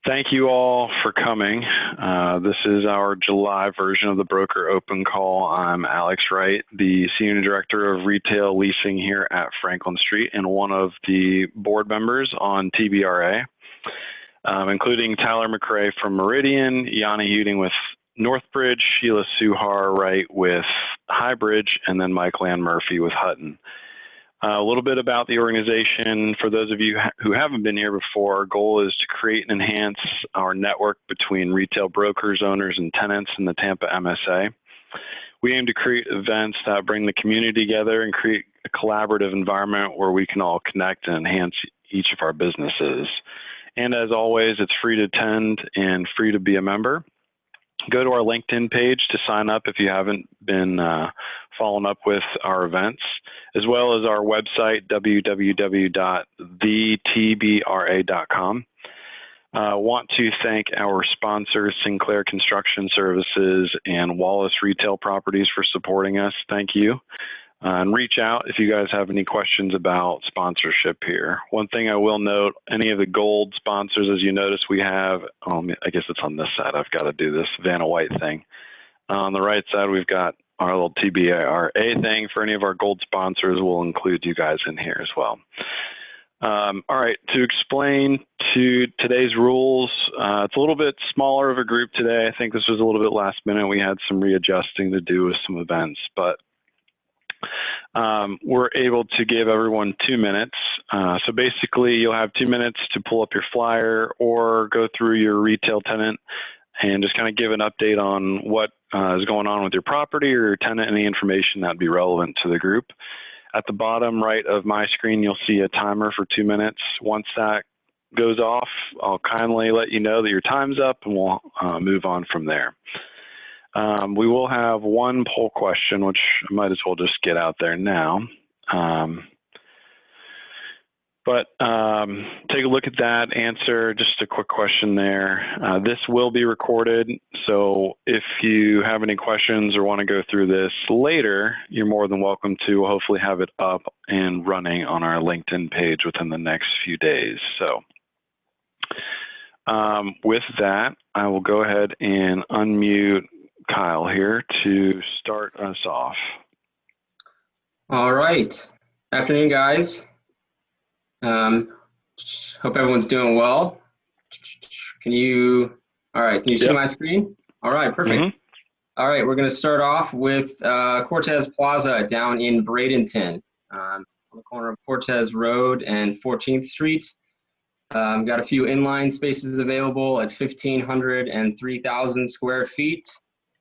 Thank you all for coming. This is our July version of the Broker Open Call. I'm Alex Wright, the Senior Director of Retail Leasing here at Franklin Street and one of the board members on TBRA, including Tyler McRae from Meridian, Yanni Huding with Northbridge, Sheila Suhar Wright with Highbridge, and then Mike Land Murphy with Hutton. A little bit about the organization. For those of you who haven't been here before, our goal is to create and enhance our network between retail brokers, owners, and tenants in the Tampa MSA. We aim to create events that bring the community together and create a collaborative environment where we can all connect and enhance each of our businesses. And as always, it's free to attend and free to be a member. Go to our LinkedIn page to sign up if you haven't been following up with our events, as well as our website, www.thetbra.com. Want to thank our sponsors, Sinclair Construction Services and Wallace Retail Properties, for supporting us. Thank you. And reach out if you guys have any questions about sponsorship here. One thing I will note, any of the gold sponsors, as you notice, we have, I guess it's on this side, I've got to do this Vanna White thing. On the right side, we've got our little TBRA thing. For any of our gold sponsors, we'll include you guys in here as well. All right, to explain to today's rules, it's a little bit smaller of a group today. I think this was a little bit last minute. We had some readjusting to do with some events, but we're able to give everyone 2 minutes. So basically, you'll have 2 minutes to pull up your flyer or go through your retail tenant and just kind of give an update on what is going on with your property or your tenant, any information that'd be relevant to the group. At the bottom right of my screen, you'll see a timer for 2 minutes. Once that goes off, I'll kindly let you know that your time's up and we'll move on from there. We will have one poll question, which I might as well just get out there now. Take a look at that answer, just a quick question there. This will be recorded, so if you have any questions or want to go through this later, you're more than welcome to hopefully have it up and running on our LinkedIn page within the next few days. So with that, I will go ahead and unmute Kyle here to start us off. All right. Afternoon, guys. Hope everyone's doing well. Can you see my screen? All right, perfect. Mm-hmm. All right, we're going to start off with Cortez Plaza down in Bradenton, on the corner of Cortez Road and 14th Street. Got a few inline spaces available at 1,500 and 3,000 square feet.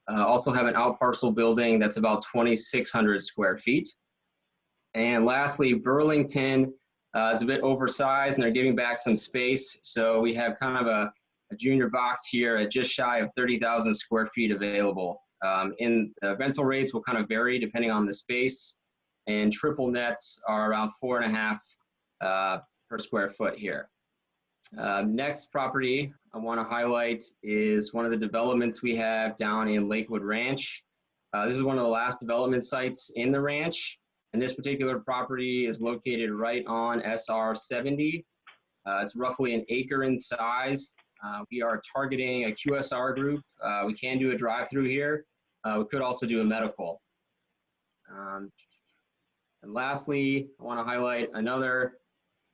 Also have an out parcel building that's about 2,600 square feet. And lastly, Burlington is a bit oversized and they're giving back some space. So we have kind of a junior box here at just shy of 30,000 square feet available. In the rental rates will kind of vary depending on the space, and triple nets are around 4.5 per square foot here. Next property I want to highlight is one of the developments we have down in Lakewood Ranch. This is one of the last development sites in the ranch, and this particular property is located right on SR 70. It's roughly an acre in size. We are targeting a QSR group. We can do a drive-through here. We could also do a medical. And lastly, I want to highlight another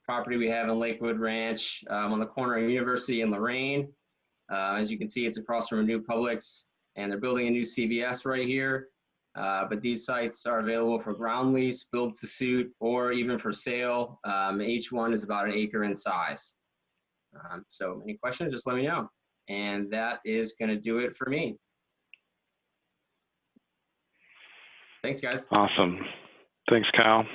property we have in Lakewood Ranch on the corner of University and Lorraine. As you can see, it's across from a new Publix, and they're building a new CVS right here. But these sites are available for ground lease, build to suit, or even for sale. Each one is about an acre in size. So any questions, just let me know. And that is going to do it for me. Thanks, guys. Awesome. Thanks, Kyle.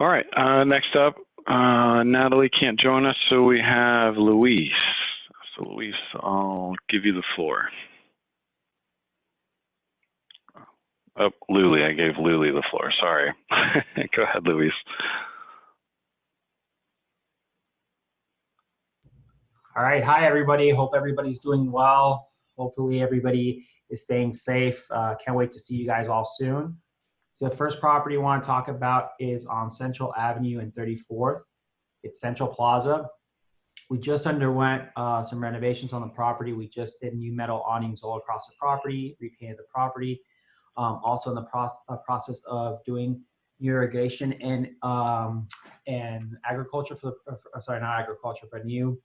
All right, next up, Natalie can't join us, so we have Luis. So Luis, I'll give you the floor. Oh, Luli, I gave Luli the floor, sorry. Go ahead, Luis. All right, hi everybody, hope everybody's doing well. Hopefully everybody is staying safe. Can't wait to see you guys all soon. So the first property I want to talk about is on Central Avenue and 34th. It's Central Plaza. We just underwent some renovations on the property. We just did new metal awnings all across the property, repainted the property. Also in the process of doing new irrigation and agriculture sorry, not agriculture, but new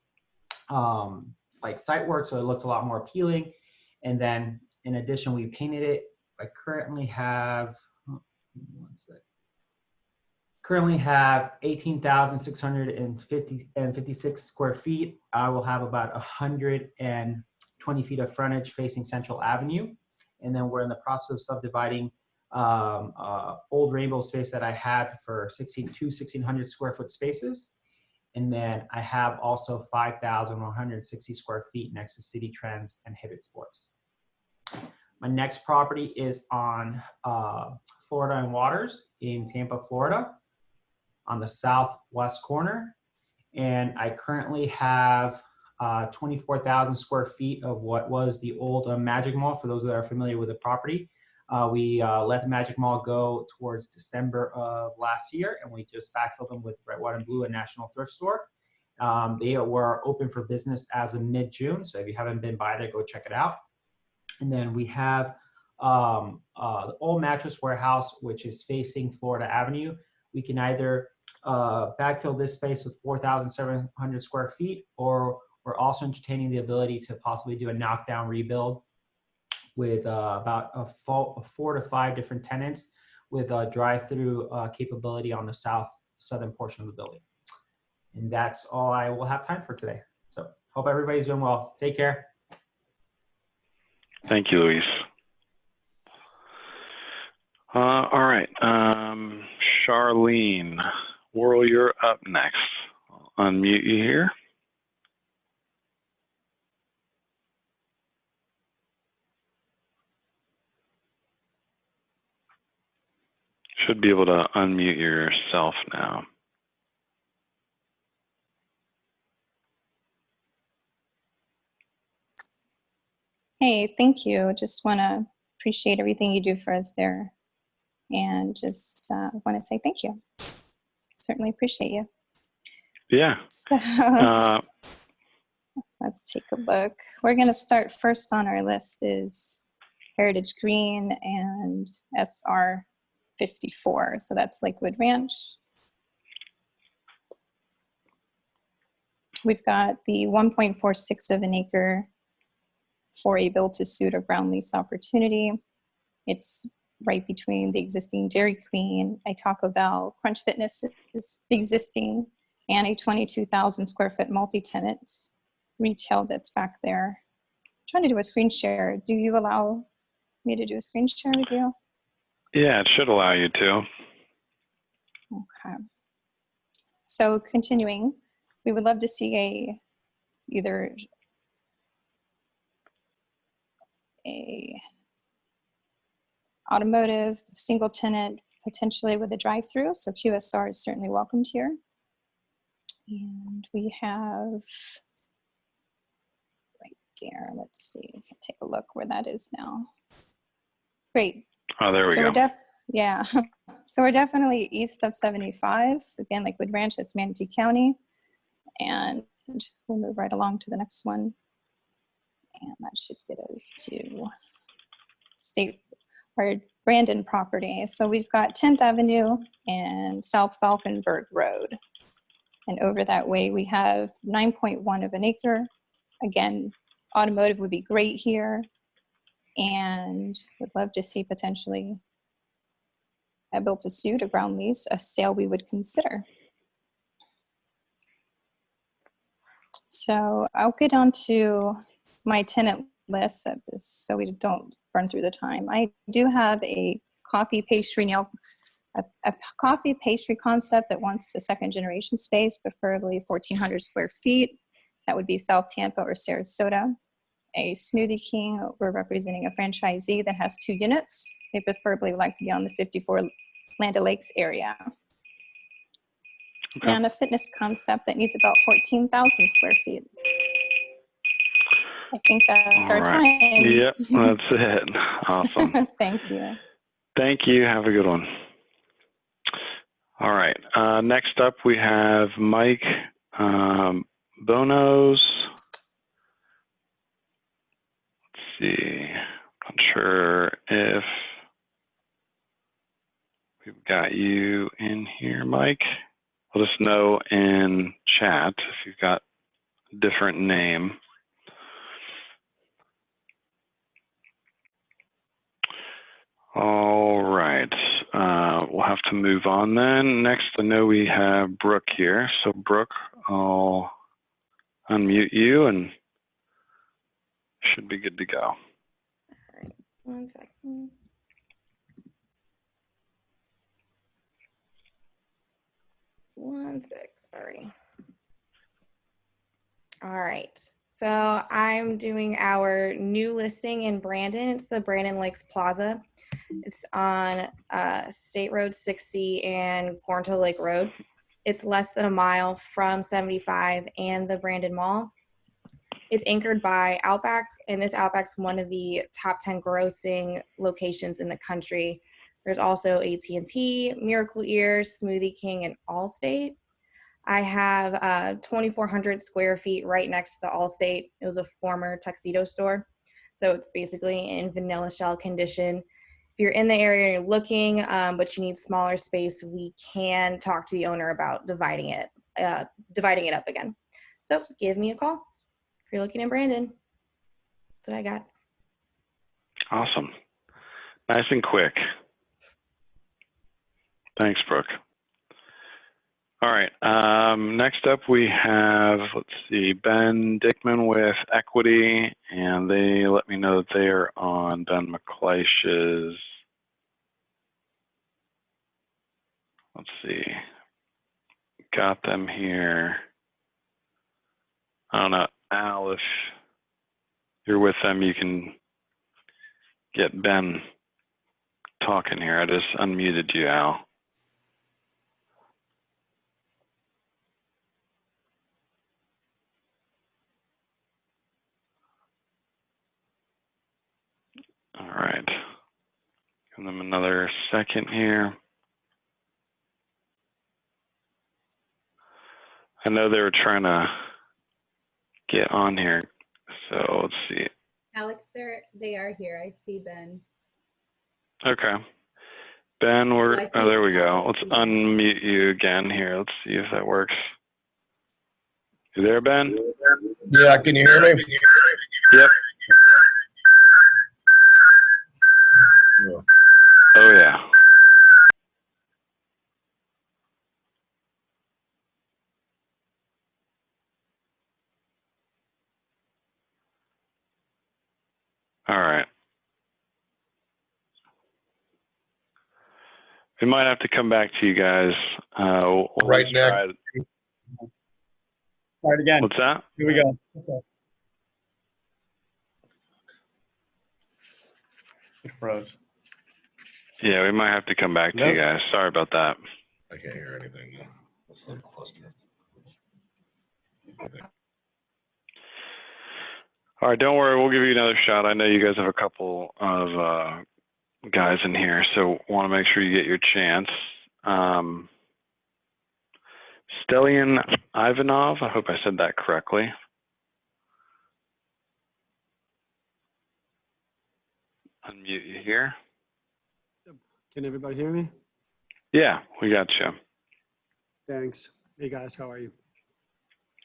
like site work, so it looks a lot more appealing. And then in addition, we painted it. I currently have, currently have 18,656 square feet. I will have about 120 feet of frontage facing Central Avenue. And then we're in the process of subdividing old rainbow space that I had for 1,600 square foot spaces. And then I have also 5,160 square feet next to City Trends and Hibbett Sports. My next property is on Florida and Waters in Tampa, Florida, on the southwest corner. And I currently have 24,000 square feet of what was the old Magic Mall, for those that are familiar with the property. We let the Magic Mall go towards December of last year, and we just backfilled them with Red, White, and Blue, a national thrift store. They were open for business as of mid-June, so if you haven't been by there, go check it out. And then we have the old Mattress Warehouse, which is facing Florida Avenue. We can either backfill this space with 4,700 square feet, or we're also entertaining the ability to possibly do a knockdown rebuild with about 4 to 5 different tenants with a drive-through capability on the southern portion of the building. And that's all I will have time for today. So hope everybody's doing well. Take care. Thank you, Luis. All right, Charlene, Worrell, you're up next. I'll unmute you here. Should be able to unmute yourself now. Hey, thank you. Just want to appreciate everything you do for us there. And just want to say thank you. Certainly appreciate you. Yeah. So let's take a look. We're going to start first on our list is Heritage Green and SR 54. So that's Lakewood Ranch. We've got the 1.46 of an acre for a build-to-suit or ground lease opportunity. It's right between the existing Dairy Queen. I talk about Crunch Fitness is existing, and a 22,000 square foot multi-tenant retail that's back there. I'm trying to do a screen share. Do you allow me to do a screen share with you? Yeah, it should allow you to. Okay. So continuing, we would love to see either a automotive single tenant, potentially with a drive-through. So QSR is certainly welcomed here. And we have right there, let's see, we can take a look where that is now. Great. Oh, there we go. Yeah, so we're definitely east of 75. Again, Lakewood Ranch, that's Manatee County. And we'll move right along to the next one. And that should get us to state or Brandon property. So we've got 10th Avenue and South Falconburg Road. And over that way, we have 9.1 of an acre. Again, automotive would be great here. And would love to see potentially a built-to-suit, a ground lease, a sale we would consider. So I'll get on to my tenant list so we don't burn through the time. I do have a coffee pastry a coffee pastry concept that wants a second generation space, preferably 1,400 square feet. That would be South Tampa or Sarasota. A Smoothie King, we're representing a franchisee that has 2 units. They preferably like to be on the 54 Land O'Lakes area. Okay. And a fitness concept that needs about 14,000 square feet. I think that's our time. Yep, that's it. Awesome. Thank you. Thank you. Have a good one. All right. Next up, we have Mike Bonos. Let's see. Not sure if we've got you in here, Mike. Let us know in chat if you've got a different name. All right, we'll have to move on then. Next, I know we have Brooke here. So Brooke, I'll unmute you and should be good to go. All right, 1 second. One sec, sorry. All right, so I'm doing our new listing in Brandon. It's the Brandon Lakes Plaza. It's on State Road 60 and Gornto Lake Road. It's less than a mile from 75 and the Brandon Mall. It's anchored by Outback, and this Outback's one of the top 10 grossing locations in the country. There's also AT&T, Miracle Ear, Smoothie King, and Allstate. I have 2,400 square feet right next to the Allstate. It was a former tuxedo store, so it's basically in vanilla shell condition. If you're in the area and you're looking, but you need smaller space, we can talk to the owner about dividing it up again. So give me a call if you're looking in Brandon. That's what I got. Awesome. Nice and quick. Thanks, Brooke. All right, next up we have, let's see, Ben Dickman with Equity, and they let me know that they are on Ben McCleisch's, let's see, got them here. I don't know, Al, if you're with them, you can get Ben talking here. I just unmuted you, Al. All right, give them another second here. I know they were trying to get on here, so let's see. Alex, they are here. I see Ben. Okay. Ben, Oh, I see there we go. Alex. Let's unmute you again here. Let's see if that works. You there, Ben? Yeah, can you hear me? Yep. Oh, yeah. All right. We might have to come back to you guys. We'll Right, Nick. try it. Try it again. What's that? Here we go. Okay. It froze. Yeah, we might have to come back to you guys. Sorry about that. I can't hear anything. Let's look closer. All right, don't worry. We'll give you another shot. I know you guys have a couple of guys in here, so want to make sure you get your chance. Stelian Ivanov, I hope I said that correctly. Unmute you here. Can everybody hear me? Yeah, we got you. Thanks. Hey guys, how are you?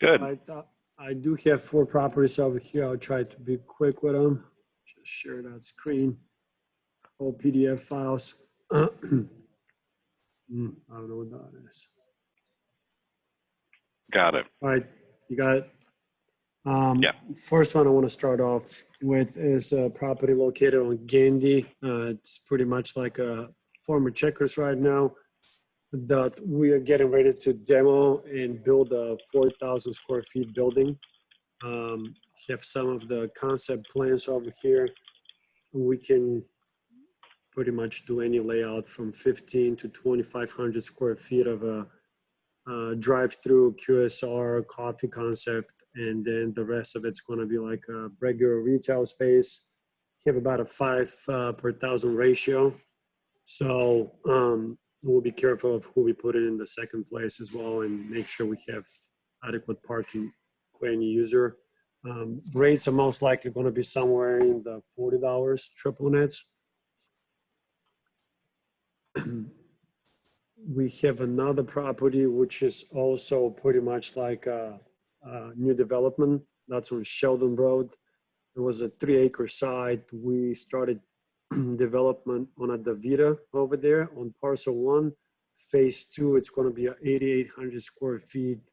Good. I do have 4 properties over here. I'll try to be quick with them. Just share that screen. All PDF files. I don't know what that is. Got it. All right, you got it. Yeah. First one I want to start off with is a property located on Gandy. It's pretty much like a former Checkers right now that we are getting ready to demo and build a 4,000 square feet building. Have some of the concept plans over here. We can pretty much do any layout from 15 to 2,500 square feet of a drive-through QSR coffee concept, and then the rest of it's going to be like a regular retail space. We have about a 5 per 1,000 ratio, so we'll be careful of who we put in the second place as well, and make sure we have adequate parking for any user. Rates are most likely going to be somewhere in the $40 triple nets. We have another property which is also pretty much like a new development. That's on Sheldon Road. It was a 3-acre site. We started development on a Davita over there on parcel 1. Phase 2, it's going to be 8,800 square feet,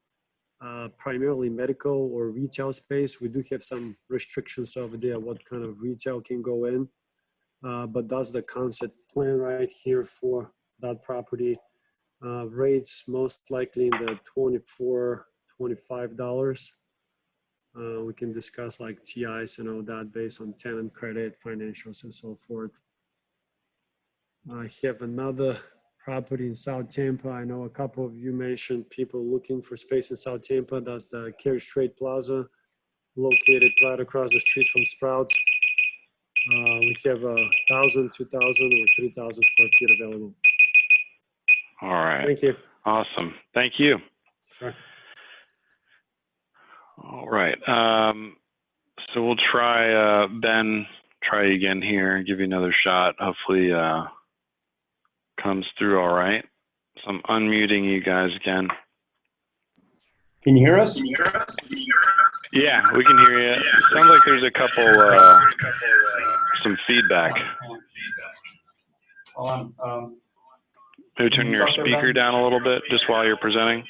primarily medical or retail space. We do have some restrictions over there, what kind of retail can go in. But that's the concept plan right here for that property. Rates most likely in the $24, $25. We can discuss like TIs and all that based on tenant credit, financials, and so forth. I have another property in South Tampa. I know a couple of you mentioned people looking for space in South Tampa. That's the Carey Strait Plaza, located right across the street from Sprouts. We have 1,000, 2,000, or 3,000 square feet available. All right. Thank you. Awesome. Thank you. Sure. All right. So we'll try, Ben, try again here and give you another shot. Hopefully comes through all right. So I'm unmuting you guys again. Can you hear us? Yeah, we can hear you. Sounds like there's a couple, some feedback. Hold on. Maybe turn your speaker down a little bit just while you're presenting.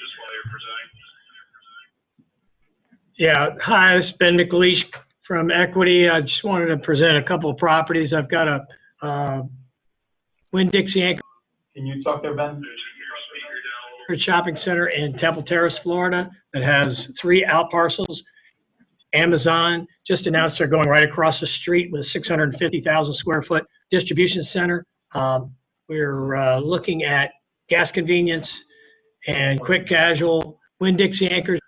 Yeah, hi, this is Ben McLeish from Equity. I just wanted to present a couple of properties. I've got a Winn-Dixie Anchor. Can you talk there, Ben? Shopping center in Temple Terrace, Florida, that has 3 out parcels. Amazon just announced they're going right across the street with a 650,000 square foot distribution center. We're looking at gas convenience and quick casual, Winn-Dixie Anchor,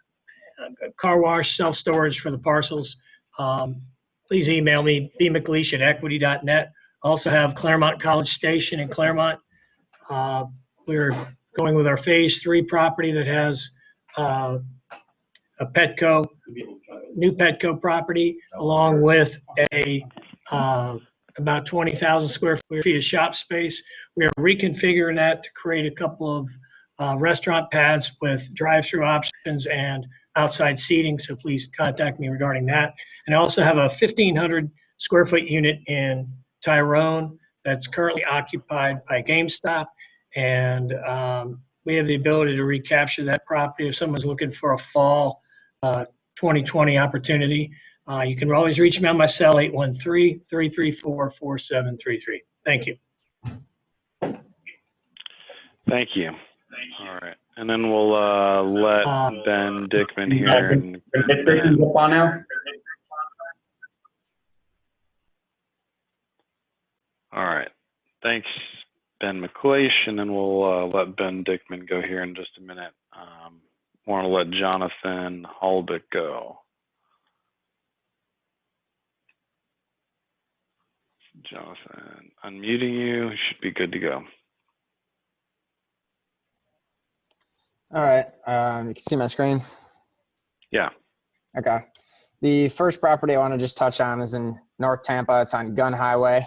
car wash, self-storage for the parcels. Please email me, bmcleish@equity.net. Also have Claremont College Station in Claremont. We're going with our phase 3 property that has a Petco, new Petco property, along with a about 20,000 square feet of shop space. We are reconfiguring that to create a couple of restaurant pads with drive-through options and outside seating, so please contact me regarding that. And I also have a 1,500 square foot unit in Tyrone that's currently occupied by GameStop, and we have the ability to recapture that property if someone's looking for a fall 2020 opportunity. You can always reach me on my cell, 813-334-4733. Thank you. Thank you. All right. And then we'll let Ben Dickman here. Up on now? All right. Thanks, Ben McLeish. And then we'll let Ben Dickman go here in just a minute. Want to let Jonathan Holbeck go. Jonathan, unmuting you. Should be good to go. All right. You can see my screen? Yeah. Okay. The first property I want to just touch on is in North Tampa. It's on Gun Highway.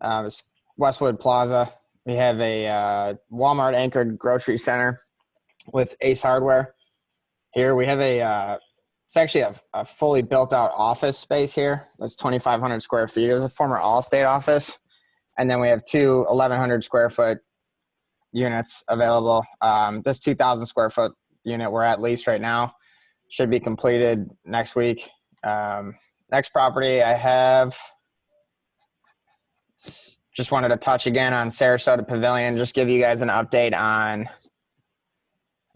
It's Westwood Plaza. We have a Walmart anchored grocery center with Ace Hardware. Here we have it's actually a fully built out office space here. That's 2,500 square feet. It was a former Allstate office. And then we have 2 1,100 square foot units available. This 2,000 square foot unit we're at lease right now should be completed next week. Next property I have, just wanted to touch again on Sarasota Pavilion, just give you guys an update on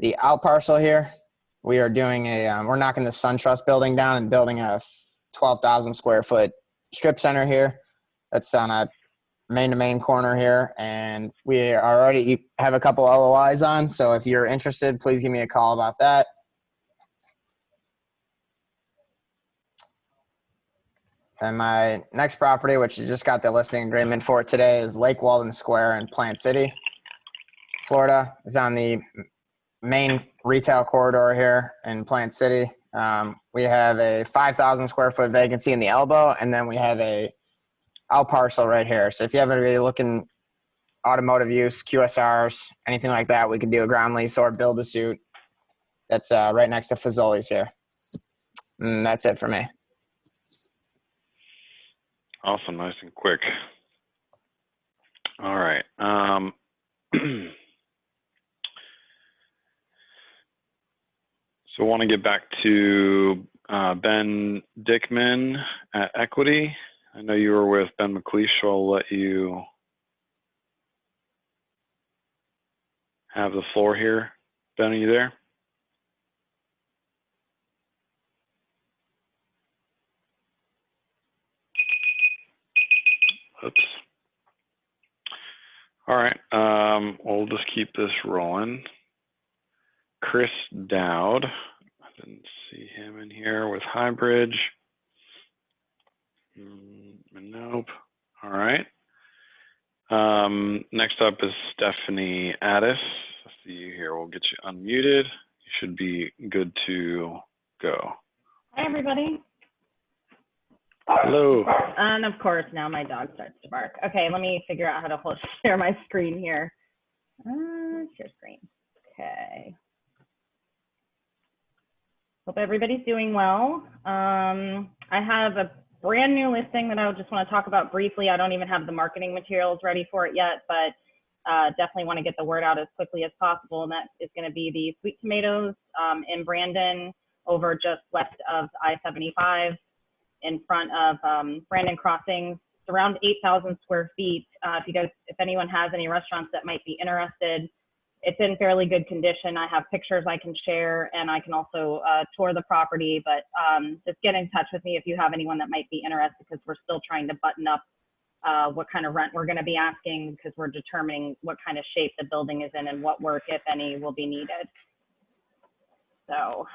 the out parcel here. We are doing we're knocking the SunTrust building down and building a 12,000 square foot strip center here. That's on a main-to-main corner here, and we already have a couple LOIs on, so if you're interested, please give me a call about that. And my next property, which you just got the listing agreement for today, is Lake Walden Square in Plant City, Florida. It's on the main retail corridor here in Plant City. We have a 5,000 square foot vacancy in the Elbow, and then we have a out parcel right here. So if you happen to be looking automotive use, QSRs, anything like that, we can do a ground lease or build a suit. That's right next to Fazoli's here. And that's it for me. Awesome, nice and quick. All right. So I want to get back to Ben Dickman at Equity. I know you were with Ben McLeish, so I'll let you have the floor here. Ben, are you there? Oops. All right, we'll just keep this rolling. Chris Dowd, I didn't see him in here with Highbridge. Nope. All right. Next up is Stephanie Addis. I see you here. We'll get you unmuted. You should be good to go. Hi, everybody. Hello. And of course, now my dog starts to bark. Okay, let me figure out how to share my screen here. Share screen. Okay. Hope everybody's doing well. I have a brand new listing that I just want to talk about briefly. I don't even have the marketing materials ready for it yet, but definitely want to get the word out as quickly as possible. And that is going to be the Sweet Tomatoes in Brandon, over just west of I-75, in front of Brandon Crossings. It's around 8,000 square feet. If anyone has any restaurants that might be interested, it's in fairly good condition. I have pictures I can share, and I can also tour the property, but just get in touch with me if you have anyone that might be interested, because we're still trying to button up what kind of rent we're going to be asking, because we're determining what kind of shape the building is in and what work, if any, will be needed. So,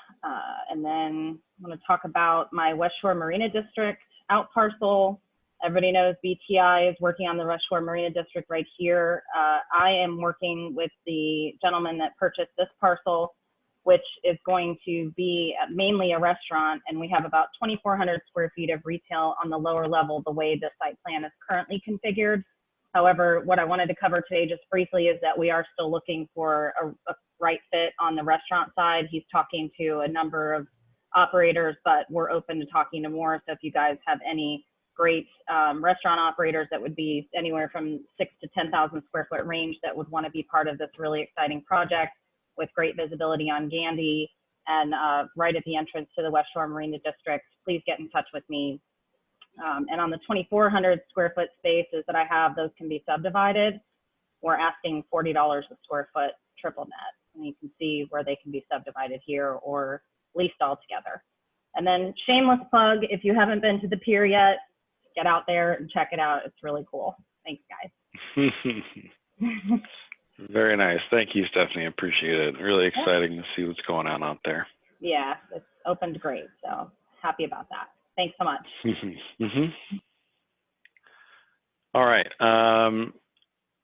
and then I'm going to talk about my West Shore Marina District out parcel. Everybody knows BTI is working on the West Shore Marina District right here. I am working with the gentleman that purchased this parcel, which is going to be mainly a restaurant, and we have about 2,400 square feet of retail on the lower level, the way the site plan is currently configured. However, what I wanted to cover today just briefly is that we are still looking for a right fit on the restaurant side. He's talking to a number of operators, but we're open to talking to more. So if you guys have any great restaurant operators that would be anywhere from 6,000 to 10,000 square foot range that would want to be part of this really exciting project with great visibility on Gandy and right at the entrance to the West Shore Marina District, please get in touch with me. And on the 2,400 square foot spaces that I have, those can be subdivided. We're asking $40 a square foot triple net. And you can see where they can be subdivided here or leased all together. And then shameless plug, if you haven't been to the pier yet, get out there and check it out. It's really cool. Thanks, guys. Very nice. Thank you, Stephanie. Appreciate it. Really exciting to see what's going on out there. Yeah, it's opened great. So happy about that. Thanks so much. All right.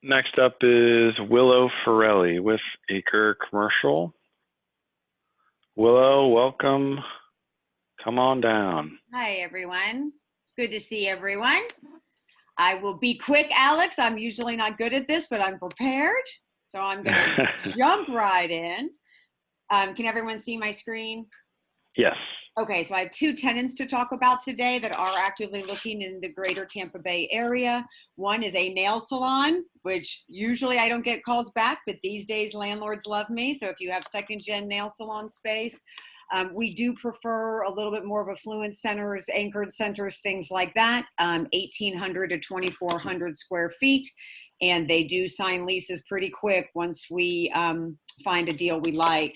Next up is Willow Forelli with Acre Commercial. Willow, welcome. Come on down. Hi, everyone. Good to see everyone. I will be quick, Alex. I'm usually not good at this, but I'm prepared. So I'm going to jump right in. Can everyone see my screen? Yes. Okay, so I have two tenants to talk about today that are actively looking in the greater Tampa Bay area. One is a nail salon, which usually I don't get calls back, but these days landlords love me. So if you have second-gen nail salon space, we do prefer a little bit more of affluent centers, anchored centers, things like that, 1,800 to 2,400 square feet. And they do sign leases pretty quick once we find a deal we like.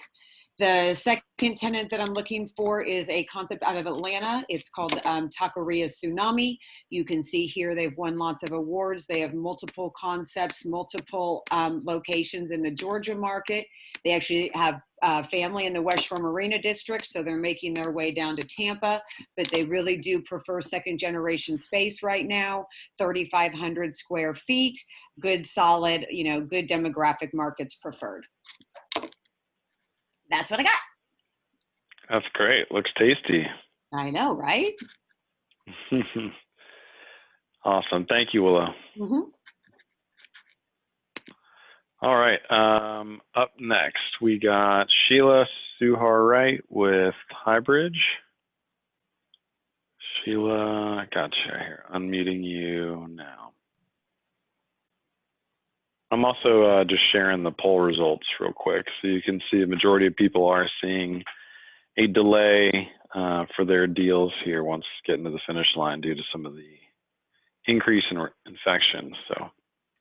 The second tenant that I'm looking for is a concept out of Atlanta. It's called Taqueria Tsunami. You can see here they've won lots of awards. They have multiple concepts, multiple locations in the Georgia market. They actually have family in the West Shore Marina District, so they're making their way down to Tampa, but they really do prefer second generation space right now, 3,500 square feet, good solid, good demographic markets preferred. that's what I got. That's great. Looks tasty. I know, right? Awesome. Thank you, Willow. Mm-hmm. All right. Up next, we got Sheila Suhar Wright with Highbridge. Sheila, I got you here. Unmuting you now. I'm also just sharing the poll results real quick, so you can see the majority of people are seeing a delay for their deals here once getting to the finish line due to some of the increase in infections. So,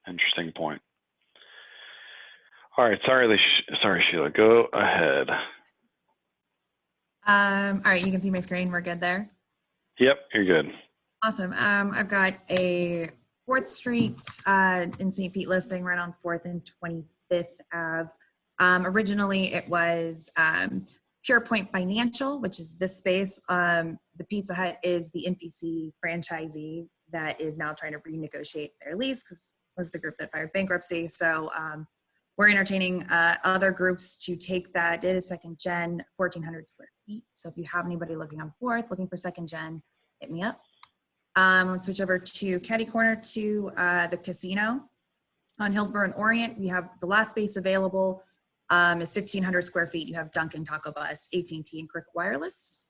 interesting point. All right, sorry, Sheila. Go ahead. All right, you can see my screen. We're good there. Yep, you're good. Awesome. I've got a 4th Street in St. Pete listing right on 4th and 25th Ave. Originally, it was Pure Point Financial, which is this space. The Pizza Hut is the NPC franchisee that is now trying to renegotiate their lease because it was the group that filed bankruptcy. So we're entertaining other groups to take that. It is second gen, 1,400 square feet. So if you have anybody looking on 4th, looking for second gen, hit me up. Let's switch over to Caddy Corner to the casino on Hillsborough and Orient. We have the last space available is 1,500 square feet. You have Dunkin', Taco Bus, AT&T, and Cricket Wireless.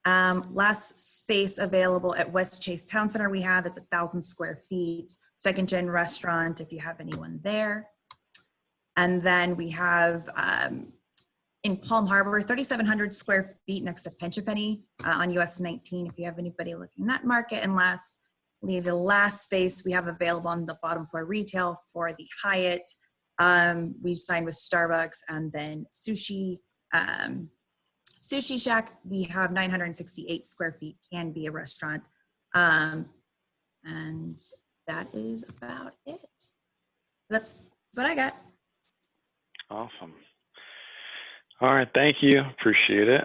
Last space available at West Chase Town Center we have, it's 1,000 square feet. Second gen restaurant if you have anyone there. And then we have in Palm Harbor, 3,700 square feet next to Pinch a Penny on US 19, if you have anybody looking in that market. And lastly, the last space we have available on the bottom floor retail for the Hyatt. We signed with Starbucks, and then Sushi Shack, we have 968 square feet, can be a restaurant. And that is about it. So that's what I got. Awesome. All right, thank you. Appreciate it.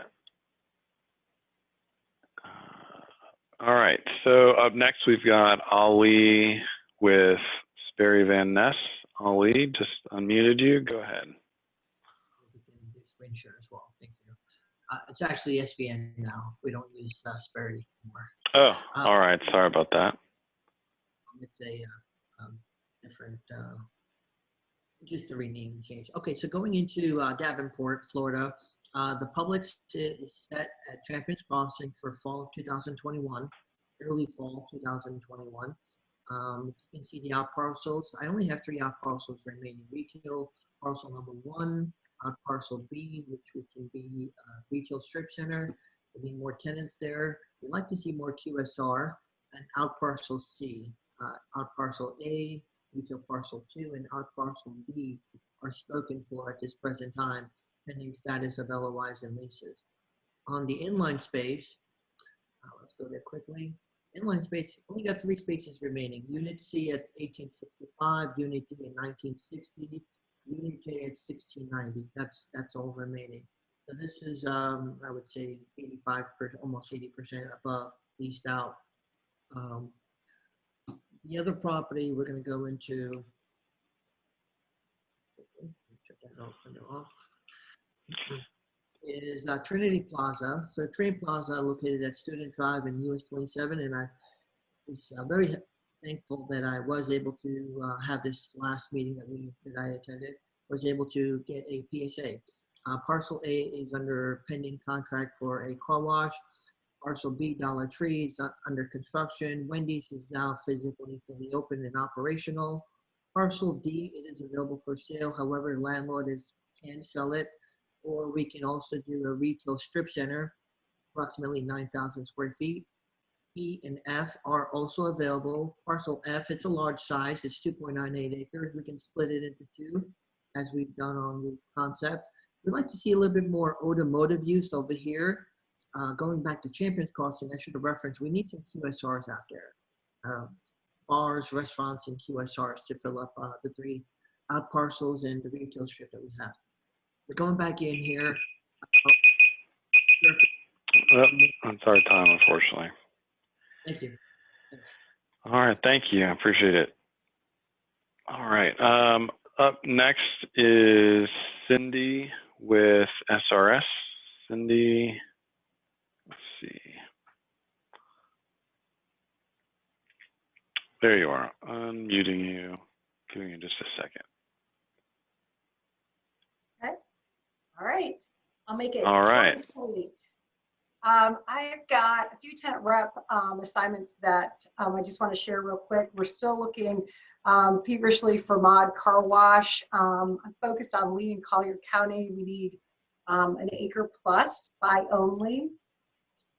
All right, so up next we've got Ali with Sperry Van Ness. Ali, just unmuted you. Go ahead. Screen share as well. Thank you. It's actually SVN now. We don't use Sperry anymore. Oh, all right. Sorry about that. It's a different, just a rename change. Okay, so going into Davenport, Florida, the Publix is set at Champions Crossing for fall of 2021, early fall 2021. You can see the out parcels. I only have 3 out parcels remaining. Retail parcel number 1, out parcel B, which can be retail strip center. We need more tenants there. We'd like to see more QSR. And out parcel C, out parcel A, retail parcel 2, and out parcel B are spoken for at this present time, pending status of LOIs and leases. On the inline space, let's go there quickly. Inline space, only got 3 spaces remaining. Unit C at 1865, Unit D at 1960, Unit J at 1690. That's all remaining. So this is, I would say, 85%, almost 80% above leased out. The other property we're going to go into. Check that off. Is Trinity Plaza. So Trinity Plaza located at Student Drive in US 27, and I was very thankful that I was able to have this last meeting that I attended, was able to get a PSA. Parcel A is under pending contract for a car wash. Parcel B, Dollar Tree, is under construction. Wendy's is now physically fully open and operational. Parcel D, it is available for sale. However, landlord can sell it. Or we can also do a retail strip center, approximately 9,000 square feet. E and F are also available. Parcel F, it's a large size. It's 2.98 acres. We can split it into 2, as we've done on the concept. We'd like to see a little bit more automotive use over here. Going back to Champions Crossing, I should have referenced, we need some QSRs out there. Bars, restaurants, and QSRs to fill up the 3 out parcels and the retail strip that we have. We're going back in here. That's our time, unfortunately. Thank you. All right, thank you. I appreciate it. All right. Up next is Cindy with SRS. Cindy, let's see. There you are. Unmuting you. Giving you just a second. Okay. All right. I'll make it All short right. and sweet. I've got a few tenant rep assignments that I just want to share real quick. We're still looking feverishly for mod car wash. I'm focused on Lee and Collier County. We need an acre plus buy only.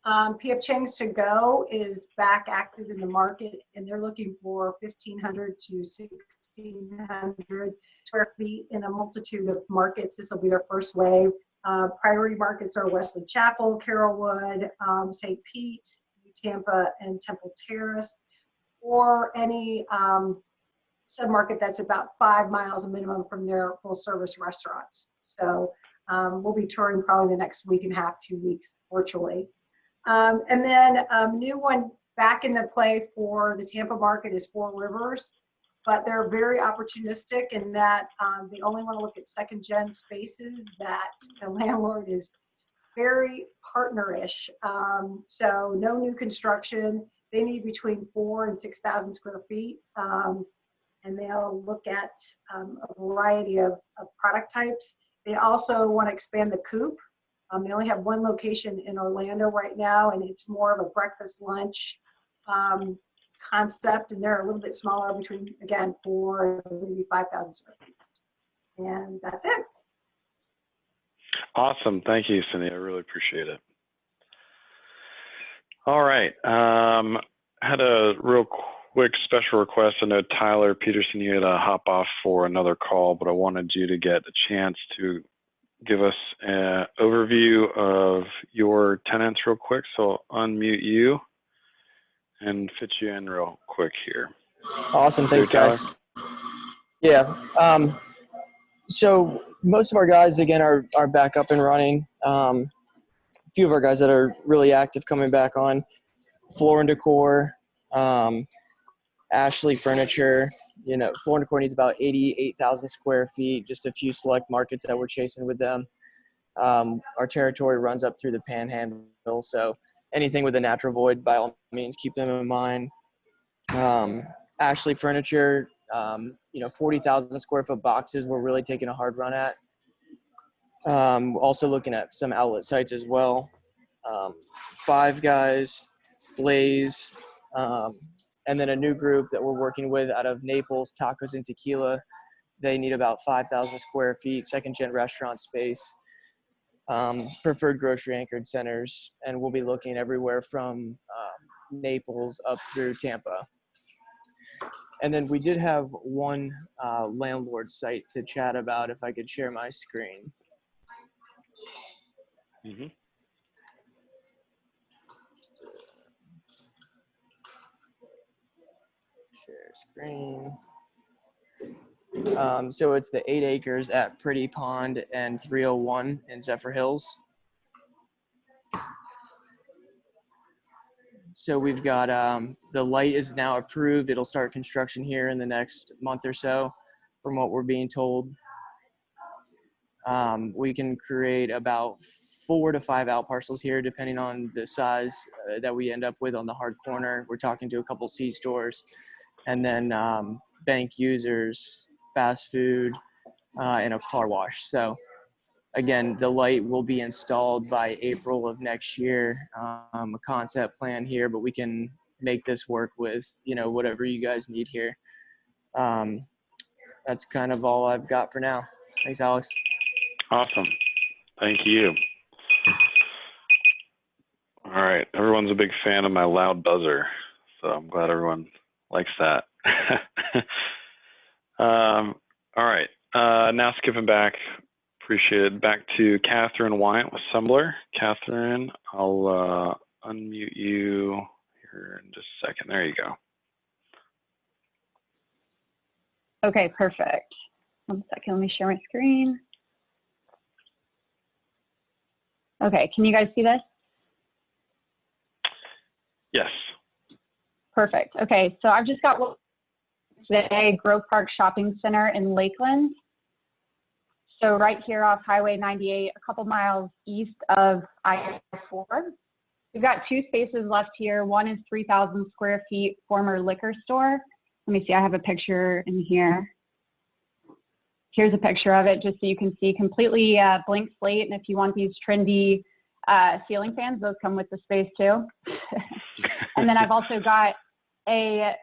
PF Chang's to go is back active in the market, and they're looking for 1,500 to 1,600 square feet in a multitude of markets. This will be their first wave. Priority markets are Wesley Chapel, Carrollwood, St. Pete, Tampa, and Temple Terrace, or any submarket that's about 5 miles a minimum from their full-service restaurants. So we'll be touring probably the next week and a half, 2 weeks virtually. And then new one back in the play for the Tampa market is Four Rivers, but they're very opportunistic in that they only want to look at second-gen spaces that the landlord is very partnerish. So no new construction. They need between 4,000 and 6,000 square feet. And they'll look at a variety of product types. They also want to expand the coop. They only have one location in Orlando right now, and it's more of a breakfast lunch concept, and they're a little bit smaller, between, again, 4,000 and maybe 5,000 square feet. And that's it. Awesome. Thank you, Cindy. I really appreciate it. All right. Had a real quick special request. I know Tyler Peterson, you had to hop off for another call, but I wanted you to get a chance to give us an overview of your tenants real quick. So I'll unmute you and fit you in real quick here. Awesome. Thanks, guys. Yeah. So most of our guys, again, are back up and running. A few of our guys that are really active coming back on. Floor and Decor, Ashley Furniture. You know, Floor and Decor needs about 88,000 square feet, just a few select markets that we're chasing with them. Our territory runs up through the Panhandle, so anything with a natural void, by all means, keep them in mind. Ashley Furniture, 40,000 square foot boxes we're really taking a hard run at. Also looking at some outlet sites as well. Five Guys, Blaze, and then a new group that we're working with out of Naples, Tacos and Tequila. They need about 5,000 square feet, second-gen restaurant space, preferred grocery anchored centers, and we'll be looking everywhere from Naples up through Tampa. And then we did have one landlord site to chat about, if I could share my screen. Mm-hmm. Share screen. So it's the 8 acres at Pretty Pond and 301 in Zephyr Hills. So we've got the light is now approved. It'll start construction here in the next month or so, from what we're being told. We can create about 4 to 5 out parcels here, depending on the size that we end up with on the hard corner. We're talking to a couple C stores, and then bank users, fast food, and a car wash. So again, the light will be installed by April of next year. A concept plan here, but we can make this work with, whatever you guys need here. That's kind of all I've got for now. Thanks, Alex. Awesome. Thank you. All right. Everyone's a big fan of my loud buzzer, so I'm glad everyone likes that. All right. Now skipping back. Appreciate it. Back to Catherine Wyatt with Sembler. Catherine, I'll unmute you here in just a second. There you go. Okay, perfect. 1 second, let me share my screen. Okay, can you guys see this? Yes. Perfect. Okay, so I've just got today Grove Park Shopping Center in Lakeland. So right here off Highway 98, a couple miles east of I-4. We've got 2 spaces left here. One is 3,000 square feet, former liquor store. Let me see, I have a picture in here. Here's a picture of it just so you can see, completely blank slate. And if you want these trendy ceiling fans, those come with the space too. And then I've also got a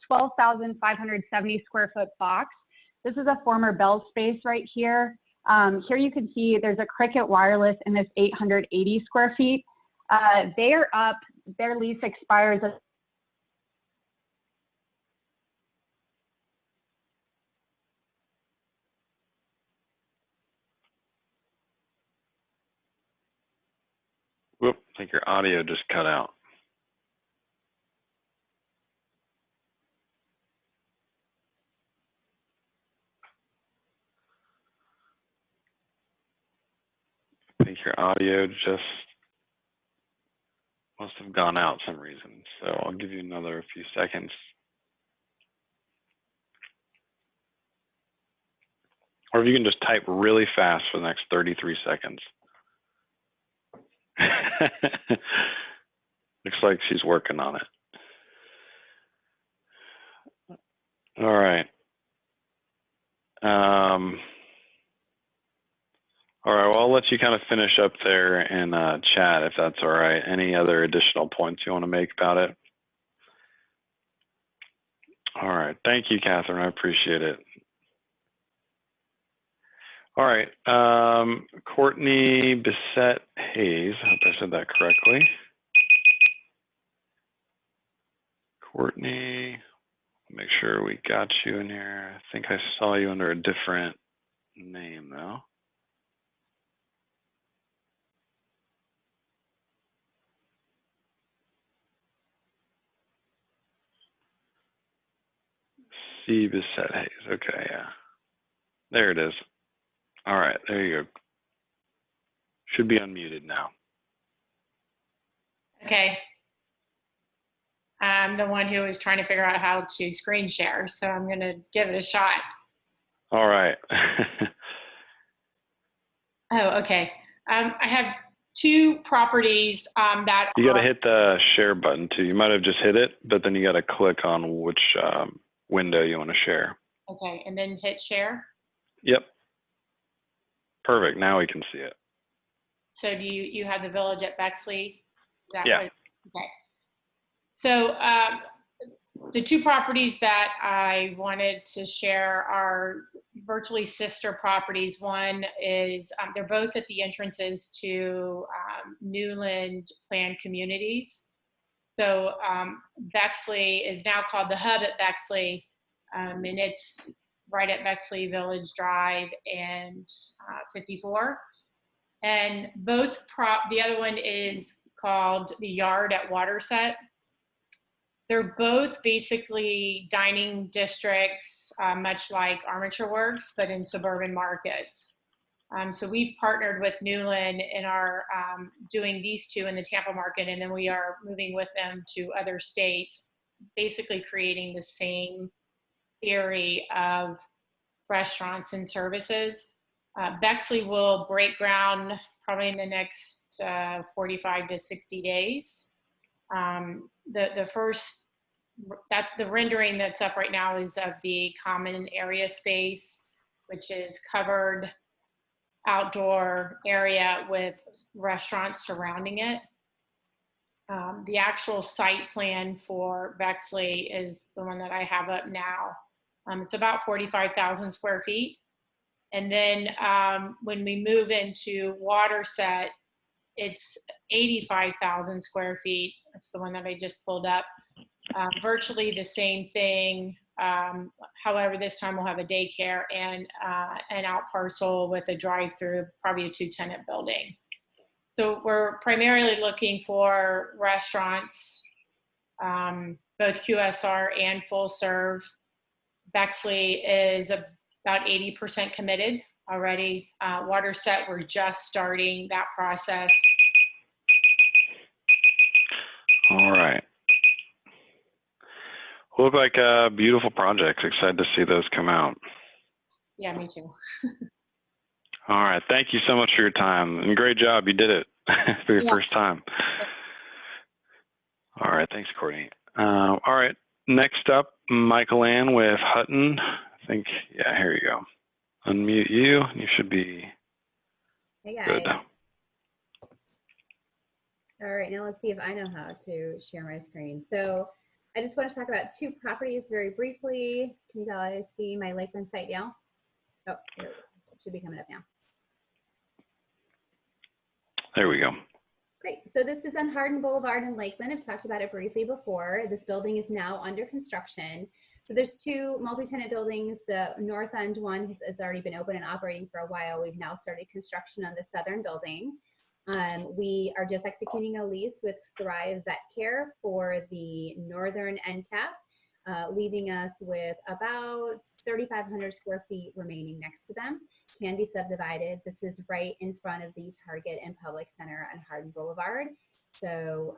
12,570 square foot box. This is a former Bell space right here. Here you can see there's a Cricket Wireless in this 880 square feet. They are up, their lease expires. Whoop, I think your audio just cut out. I think your audio just must have gone out some reason. So I'll give you another few seconds. Or if you can just type really fast for the next 33 seconds. Looks like she's working on it. All right. All right, well, I'll let you kind of finish up there in chat if that's all right. Any other additional points you want to make about it? All right, thank you, Catherine, I appreciate it. All right, Courtney Bissett Hayes, I hope I said that correctly. Courtney, make sure we got you in here. I think I saw you under a different name though. C. Bissett Hayes, okay, yeah. There it is. All right, there you go. Should be unmuted now. Okay. I'm the one who was trying to figure out how to screen share, so I'm going to give it a shot. All right. Oh, okay. I have 2 properties that You got to hit the share button too. You might have just hit it, but then you got to click on which window you want to share. Okay, and then hit share. Yep. Perfect. Now we can see it. So do you have the village at Bexley? Is that Yeah. what, okay. So the 2 properties that I wanted to share are virtually sister properties. One is, they're both at the entrances to Newland planned communities. So Bexley is now called the Hub at Bexley, and it's right at Bexley Village Drive and 54. And both the other one is called the Yard at Waterset. They're both basically dining districts, much like Armature Works, but in suburban markets. So we've partnered with Newland in our doing these 2 in the Tampa market, and then we are moving with them to other states, basically creating the same theory of restaurants and services. Bexley will break ground probably in the next 45 to 60 days. The first, the rendering that's up right now is of the common area space, which is covered outdoor area with restaurants surrounding it. The actual site plan for Bexley is the one that I have up now. It's about 45,000 square feet. And then when we move into Waterset, it's 85,000 square feet. That's the one that I just pulled up. Virtually the same thing. However, this time we'll have a daycare and an out parcel with a drive-through, probably a 2-tenant building. So we're primarily looking for restaurants, both QSR and full serve. Bexley is about 80% committed already. Waterset, we're just starting that process. All right. Look like beautiful projects. Excited to see those come out. Yeah, me too. All right. Thank you so much for your time, and great job. You did it for your first time. All right. Thanks, Courtney. All right. Next up, Michael Ann with Hutton. I think, yeah, here you go. Unmute you. You should be Hey guys. good. All right, now let's see if I know how to share my screen. So I just want to talk about two properties very briefly. Can you guys see my Lakeland site now? Oh, there we go. It should be coming up now. There we go. Great. So this is on Hardin Boulevard in Lakeland. I've talked about it briefly before. This building is now under construction. So there's two multi-tenant buildings. The north end one has already been open and operating for a while. We've now started construction on the southern building. We are just executing a lease with Thrive Vet Care for the northern end cap, leaving us with about 3,500 square feet remaining next to them. Can be subdivided. This is right in front of the Target and Public Center on Hardin Boulevard. So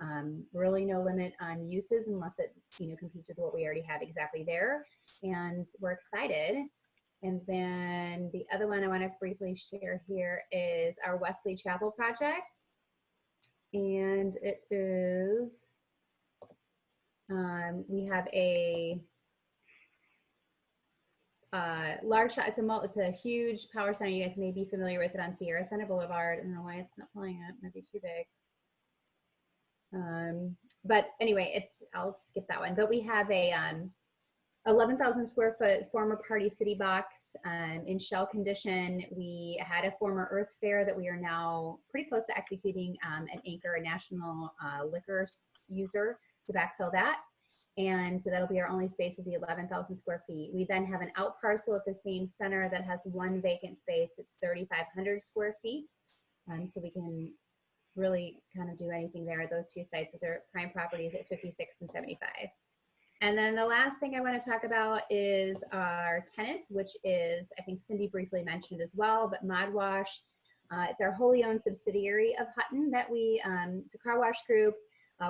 really no limit on uses unless it competes with what we already have exactly there. And we're excited. And then the other one I want to briefly share here is our Wesley Chapel project. And it is, we have a it's a huge power center. You guys may be familiar with it on Sierra Center Boulevard. I don't know why it's not pulling it. It might be too big. But anyway, I'll skip that one. But we have a 11,000 square foot former Party City box in shell condition. We had a former Earth Fair that we are now pretty close to executing an anchor, a national liquor user to backfill that. And so that'll be our only space is the 11,000 square feet. We then have an out parcel at the same center that has one vacant space. It's 3,500 square feet. So we can really kind of do anything there. Those two sites, those are prime properties at 56 and 75. And then the last thing I want to talk about is our tenant, which is, I think Cindy briefly mentioned as well, but Mod Wash. It's our wholly owned subsidiary of Hutton that it's a car wash group.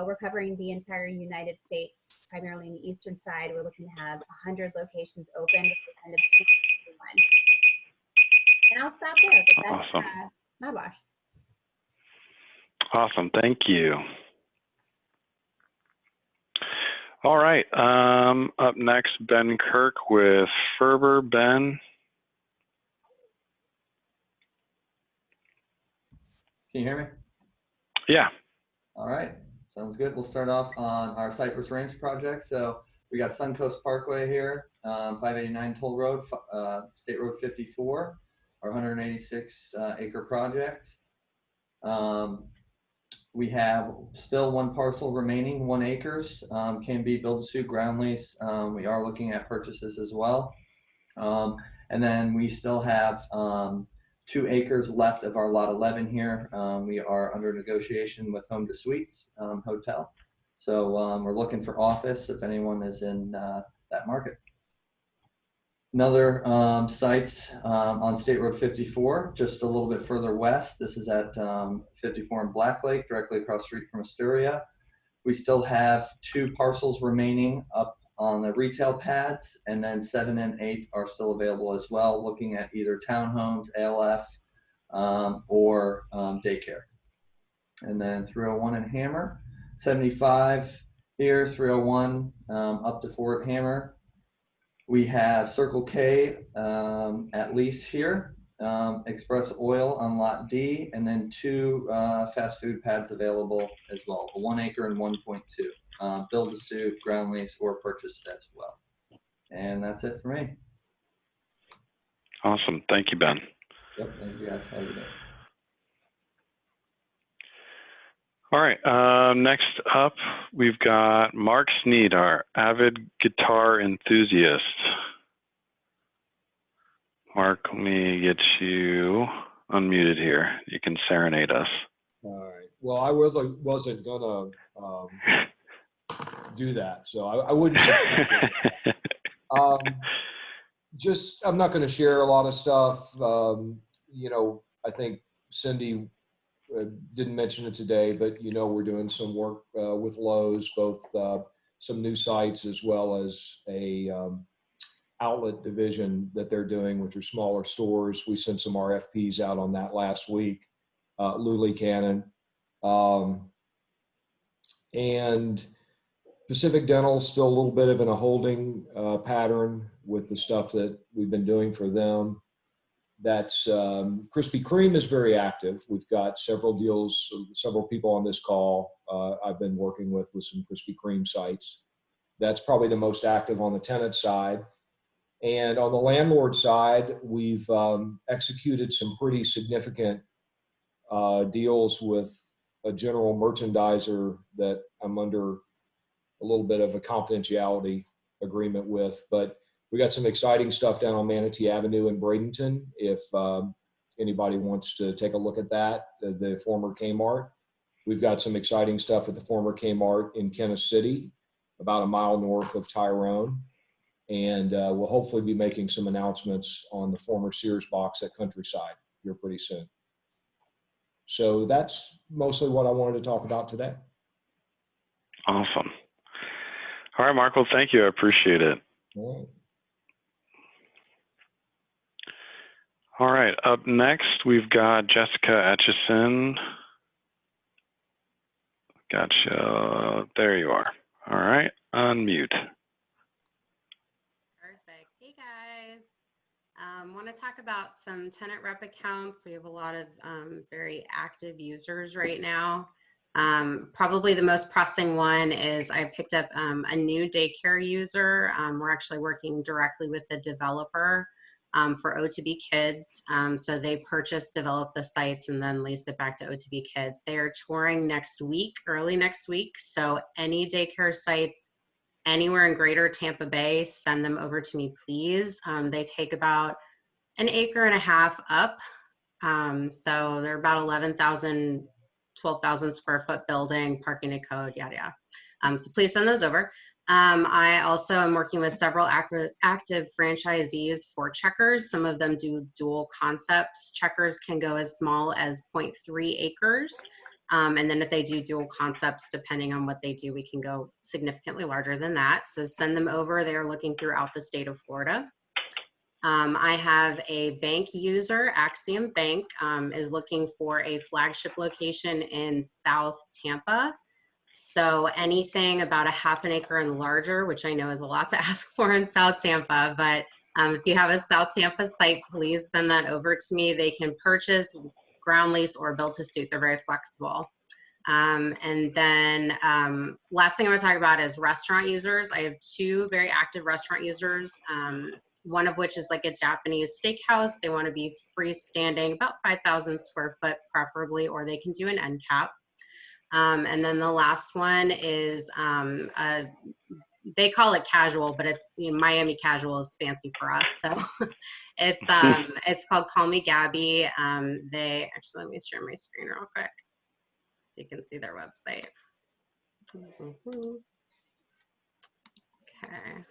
We're covering the entire United States, primarily in the eastern side. We're looking to have 100 locations open at the end of 2021. And I'll stop there, but that's Awesome. Mod Wash. Awesome. Thank you. All right. Up next, Ben Kirk with Ferber. Ben. Can you hear me? Yeah. All right. Sounds good. We'll start off on our Cypress Ranch project. So we got Suncoast Parkway here, 589 Toll Road, State Road 54, our 186 acre project. We have still one parcel remaining, 1 acres, can be build-to-suit ground lease. We are looking at purchases as well. And then we still have 2 acres left of our lot 11 here. We are under negotiation with Home to Suites Hotel. So we're looking for office if anyone is in that market. Another site on State Road 54, just a little bit further west. This is at 54 in Black Lake, directly across the street from Astoria. We still have 2 parcels remaining up on the retail pads, and then 7 and 8 are still available as well, looking at either townhomes, ALF, or daycare. And then 301 in Hammer, 75 here, 301 up to 4 at Hammer. We have Circle K at lease here, Express Oil on Lot D, and then 2 fast food pads available as well, a 1 acre and 1.2. Build to suit, ground lease, or purchase as well. And that's it for me. Awesome. Thank you, Ben. Yep, thank you guys. Have a good day. All right. Next up, we've got Mark Sneed, our avid guitar enthusiast. Mark, let me get you unmuted here. You can serenade us. All right. Well, I wasn't gonna do that, so I wouldn't. I'm not going to share a lot of stuff. I think Cindy didn't mention it today, but we're doing some work with Lowe's, both some new sites as well as a outlet division that they're doing, which are smaller stores. We sent some RFPs out on that last week. Luley Cannon. And Pacific Dental still a little bit of in a holding pattern with the stuff that we've been doing for them. That's Krispy Kreme is very active. We've got several deals, several people on this call I've been working with some Krispy Kreme sites. That's probably the most active on the tenant side. And on the landlord side, we've executed some pretty significant deals with a general merchandiser that I'm under a little bit of a confidentiality agreement with, but we got some exciting stuff down on Manatee Avenue in Bradenton. If anybody wants to take a look at that, the former Kmart. We've got some exciting stuff at the former Kmart in Kansas City, about a mile north of Tyrone. And we'll hopefully be making some announcements on the former Sears box at Countryside here pretty soon. So that's mostly what I wanted to talk about today. Awesome. All right, Mark. Well, thank you. I appreciate it. All right. All right. Up next, we've got Jessica Etchison. Gotcha. There you are. All right. Unmute. Perfect. Hey guys. Want to talk about some tenant rep accounts. We have a lot of very active users right now. Probably the most pressing one is I picked up a new daycare user. We're actually working directly with the developer for O2B Kids. So they purchased, developed the sites, and then leased it back to O2B Kids. They are touring next week, early next week. So any daycare sites anywhere in greater Tampa Bay, send them over to me, please. They take about 1.5 acres up. So they're about 11,000, 12,000 square foot building, parking and code, yada, yada. So please send those over. I also am working with several active franchisees for Checkers. Some of them do dual concepts. Checkers can go as small as 0.3 acres. And then if they do dual concepts, depending on what they do, we can go significantly larger than that. So send them over. They're looking throughout the state of Florida. I have a bank user, Axiom Bank, is looking for a flagship location in South Tampa. So anything about 0.5 acre and larger, which I know is a lot to ask for in South Tampa, but if you have a South Tampa site, please send that over to me. They can purchase, ground lease, or build to suit. They're very flexible. And then last thing I want to talk about is restaurant users. I have 2 very active restaurant users. One of which is like a Japanese steakhouse. They want to be freestanding, about 5,000 square foot preferably, or they can do an end cap. And then the last one is, they call it casual, but it's, you know, Miami casual is fancy for us. So it's called Call Me Gabby. They actually, let me share my screen real quick so you can see their website. Okay.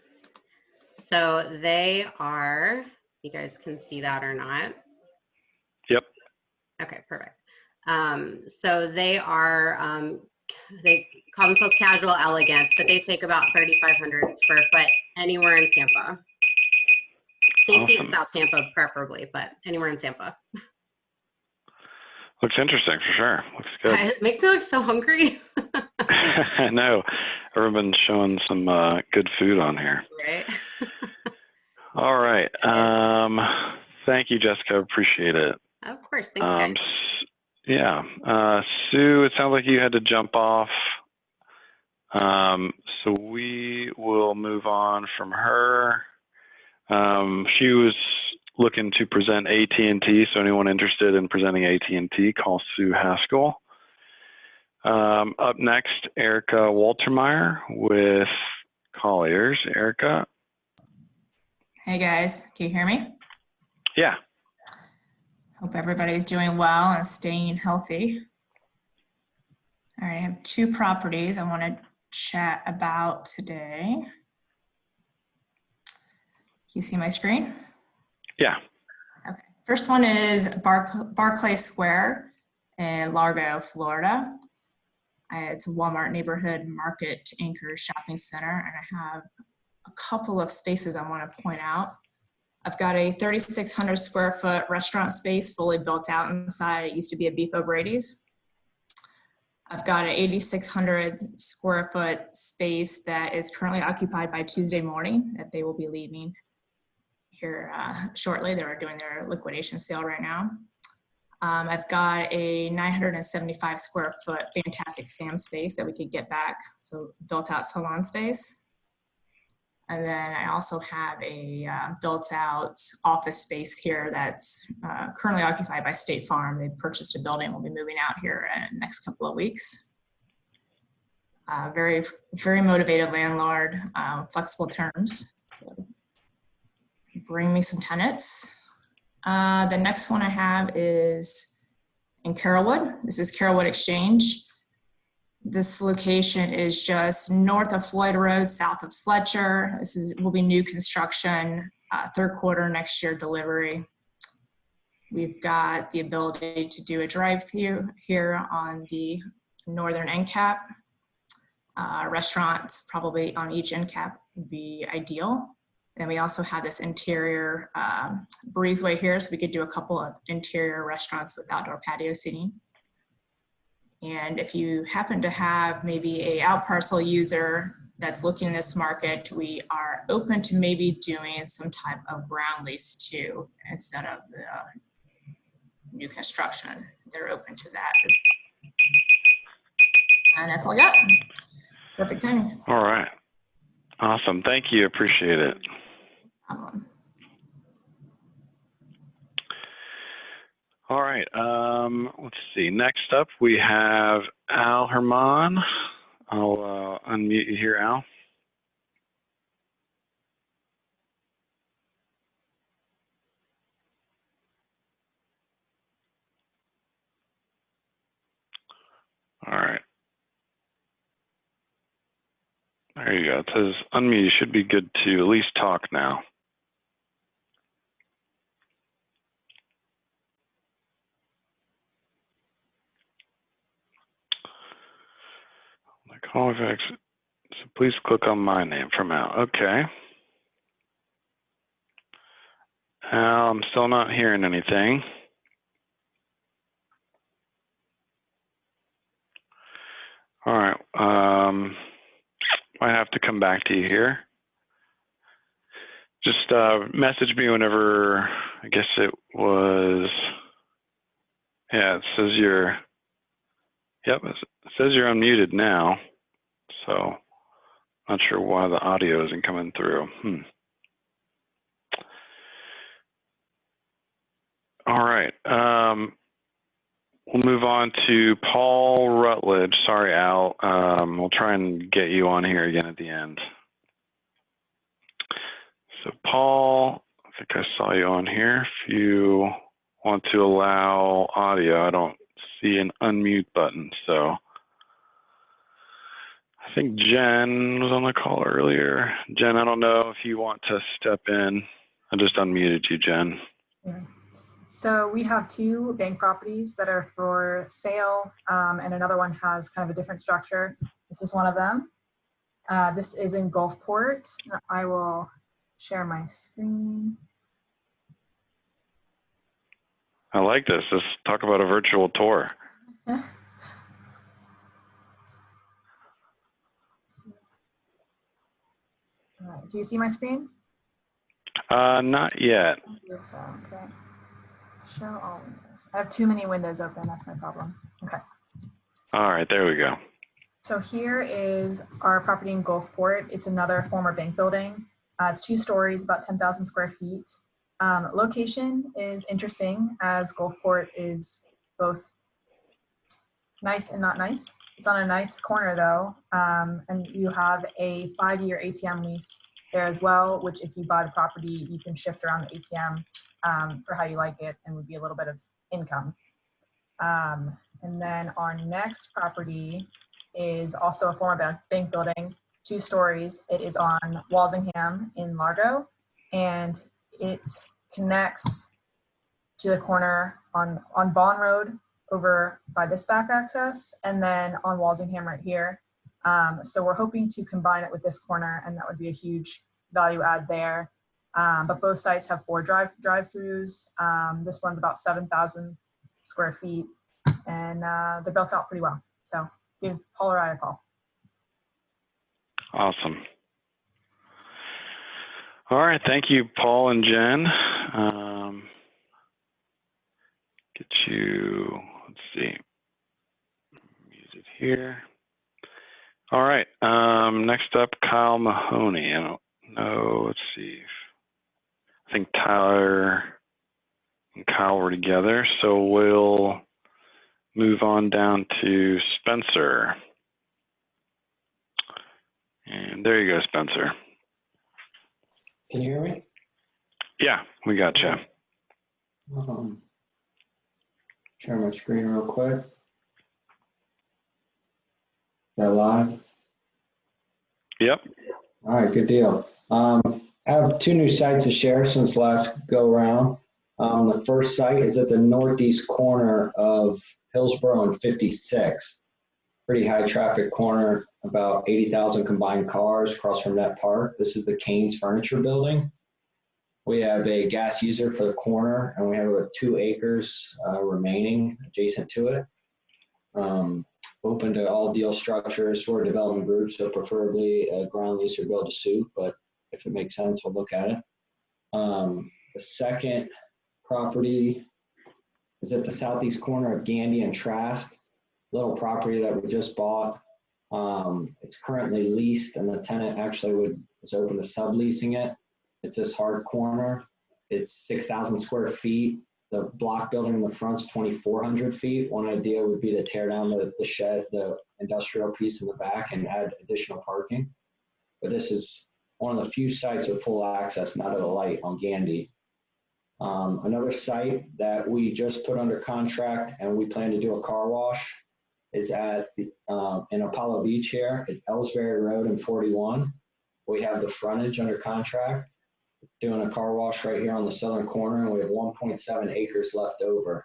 So they are, you guys can see that or not? Yep. Okay, perfect. So they are, they call themselves Casual Elegance, but they take about 3,500 square foot anywhere in Tampa. St. Pete and South Tampa preferably, but anywhere in Tampa. Looks interesting for sure. Looks good. It makes me look so hungry. I know. Everyone's showing some good food on here. Right. All right. Thank you, Jessica. Appreciate it. Of course. Thanks, guys. Yeah. Sue, it sounds like you had to jump off. So we will move on from her. She was looking to present AT&T. So anyone interested in presenting AT&T, call Sue Haskell. Up next, Erica Waltermeyer with Colliers. Erica. Hey guys, can you hear me? Yeah. Hope everybody's doing well and staying healthy. All right, I have 2 properties I want to chat about today. Can you see my screen? Yeah. Okay. First one is Barclay Square in Largo, Florida. It's a Walmart neighborhood market anchor shopping center, and I have a couple of spaces I want to point out. I've got a 3,600 square foot restaurant space fully built out inside. It used to be a Beef O'Brady's. I've got an 8,600 square foot space that is currently occupied by Tuesday Morning that they will be leaving here shortly. They're doing their liquidation sale right now. I've got a 975 square foot Fantastic Sam space that we could get back, so built out salon space. And then I also have a built out office space here that's currently occupied by State Farm. They purchased a building, we'll be moving out here in the next couple of weeks. Very, very motivated landlord, flexible terms. So bring me some tenants. The next one I have is in Carrollwood. This is Carrollwood Exchange. This location is just north of Floyd Road, south of Fletcher. Will be new construction, third quarter next year delivery. We've got the ability to do a drive-through here on the northern end cap. Restaurants probably on each end cap would be ideal. And we also have this interior breezeway here, so we could do a couple of interior restaurants with outdoor patio seating. And if you happen to have maybe a out parcel user that's looking in this market, we are open to maybe doing some type of ground lease too, instead of the new construction. They're open to that as well. And that's all I got. Perfect timing. All right. Awesome. Thank you. Appreciate it. All right. Let's see. Next up, we have Al Herman. I'll unmute you here, Al. All right. There you go. It says unmute. You should be good to at least talk now. So please click on my name from Al. Okay. Al, I'm still not hearing anything. All right. Might have to come back to you here. Just message me whenever, I guess it was, yeah, it says you're, yep, it says you're unmuted now. So not sure why the audio isn't coming through. All right. We'll move on to Paul Rutledge. Sorry, Al. We'll try and get you on here again at the end. So Paul, I think I saw you on here. If you want to allow audio, I don't see an unmute button. So I think Jen was on the call earlier. Jen, I don't know if you want to step in. I just unmuted you, Jen. Yeah. So we have two bank properties that are for sale, and another one has kind of a different structure. This is one of them. This is in Gulfport. I will share my screen. I like this. Let's talk about a virtual tour. Do you see my screen? Not yet. So, okay. Show all windows. I have too many windows open. That's my problem. Okay. All right, there we go. So here is our property in Gulfport. It's another former bank building. It's 2 stories, about 10,000 square feet. Location is interesting as Gulfport is both nice and not nice. It's on a nice corner though, and you have a 5-year ATM lease there as well, which if you buy the property, you can shift around the ATM for how you like it and would be a little bit of income. And then our next property is also a former bank building, 2 stories. It is on Walsingham in Largo, and it connects to the corner on Vaughn Road over by this back access, and then on Walsingham right here. So we're hoping to combine it with this corner, and that would be a huge value add there. But both sites have 4 drive-throughs. This one's about 7,000 square feet, and they're built out pretty well. So give Paul or I a call. Awesome. All right, thank you, Paul and Jen. Get you, let's see, music here. All right, next up, Kyle Mahoney. I don't know, let's see. I think Tyler and Kyle were together, so we'll move on down to Spencer. And there you go, Spencer. Can you hear me? Yeah, we got you. Share my screen real quick. Is that live? Yep. All right, good deal. I have 2 new sites to share since last go round. The first site is at the northeast corner of Hillsborough and 56. Pretty high traffic corner, about 80,000 combined cars across from that park. This is the Canes Furniture Building. We have a gas user for the corner, and we have about 2 acres remaining adjacent to it. Open to all deal structures for development groups, so preferably a ground lease or build to suit, but if it makes sense, we'll look at it. The second property is at the southeast corner of Gandy and Trask, little property that we just bought. It's currently leased, and the tenant actually is open to subleasing it. It's this hard corner. It's 6,000 square feet. The block building in the front's 2,400 feet. One idea would be to tear down the shed, the industrial piece in the back, and add additional parking. But this is one of the few sites with full access, not at a light on Gandy. Another site that we just put under contract and we plan to do a car wash is at the, in Apollo Beach here at Ellsbury Road and 41. We have the frontage under contract, doing a car wash right here on the southern corner, and we have 1.7 acres left over.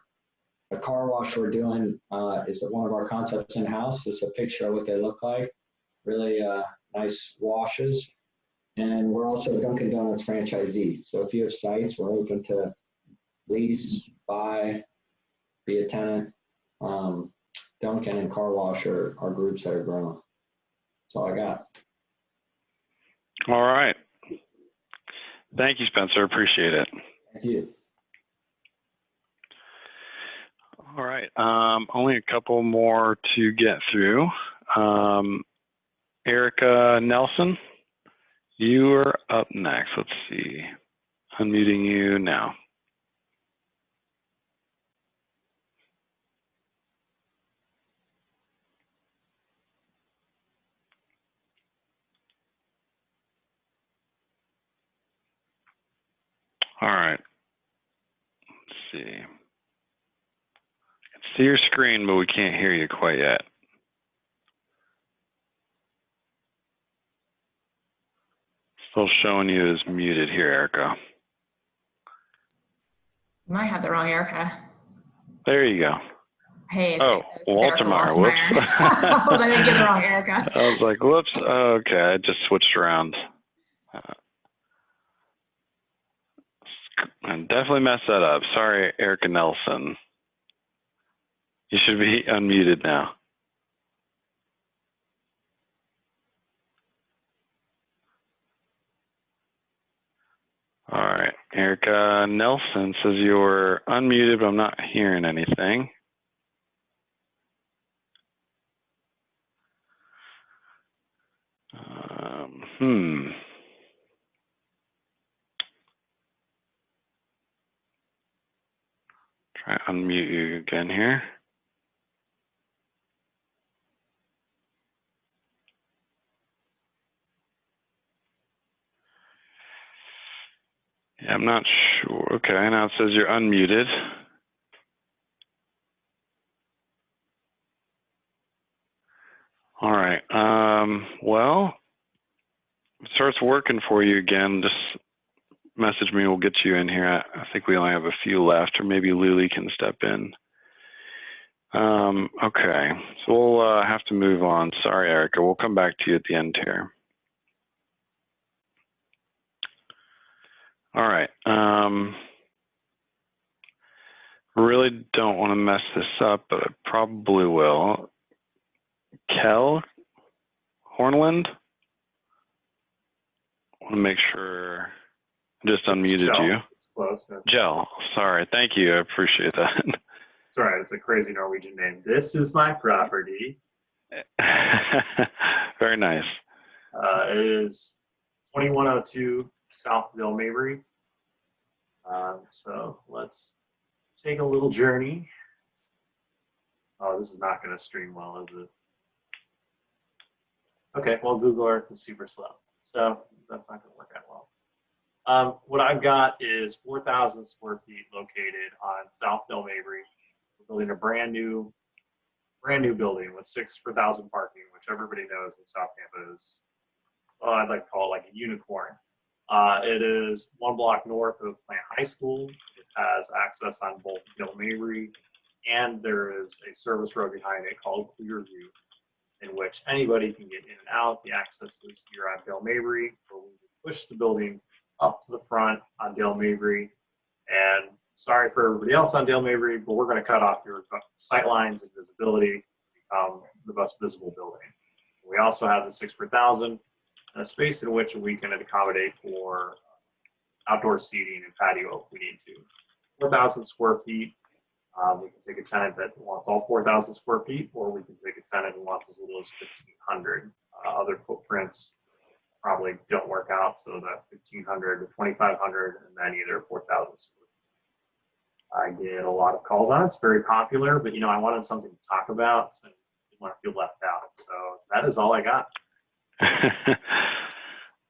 The car wash we're doing is one of our concepts in-house. This is a picture of what they look like. Really nice washes. And we're also a Dunkin' Donuts franchisee. So if you have sites, we're open to lease, buy, be a tenant. Dunkin' and car wash are groups that are growing. That's all I got. All right. Thank you, Spencer. Appreciate it. Thank you. All right. Only a couple more to get through. Erica Nelson, you are up next. Let's see. Unmuting you now. All right. Let's see. I can see your screen, but we can't hear you quite yet. Still showing you as muted here, Erica. You might have the wrong Erica. There you go. Hey, it's Walter Meyer. Whoops. I didn't get the wrong Erica. I was like, whoops. Okay, I just switched around. I definitely messed that up. Sorry, Erica Nelson. You should be unmuted now. All right. Erica Nelson says you're unmuted, but I'm not hearing anything. Try to unmute you again here. Yeah, I'm not sure. Okay, now it says you're unmuted. All right. Well, if it starts working for you again, just message me. We'll get you in here. I think we only have a few left, or maybe Lily can step in. Okay, so we'll have to move on. Sorry, Erica. We'll come back to you at the end here. All right. Really don't want to mess this up, but I probably will. Kel Hornland? I want to make sure I just unmuted Gel. you. It's close. Yeah. Gel. Sorry. Thank you. I appreciate that. It's all right. It's a crazy Norwegian name. This is my property. Very nice. It is 2102 South Bill Mabry. So let's take a little journey. Oh, this is not going to stream well, is it? Okay, well, Google Earth is super slow, so that's not going to work out well. What I've got is 4,000 square feet located on South Bill Mabry. We're building a brand new building with 6 per 1,000 parking, which everybody knows in South Tampa is, well, I'd like to call it like a unicorn. It is 1 block north of Plant High School. It has access on both Bill Mabry, and there is a service road behind it called Clearview, in which anybody can get in and out. The access is here on Dale Mabry, where we push the building up to the front on Dale Mabry. And sorry for everybody else on Dale Mabry, but we're going to cut off your sight lines and visibility to become the most visible building. We also have the 6 per 1,000, a space in which we can accommodate for outdoor seating and patio if we need to. 4,000 square feet. We can take a tenant that wants all 4,000 square feet, or we can take a tenant who wants as little as 1,500. Other footprints probably don't work out, so that 1,500 to 2,500, and then either 4,000 square feet. I get a lot of calls on it. It's very popular, but I wanted something to talk about, and didn't want to feel left out. So that is all I got.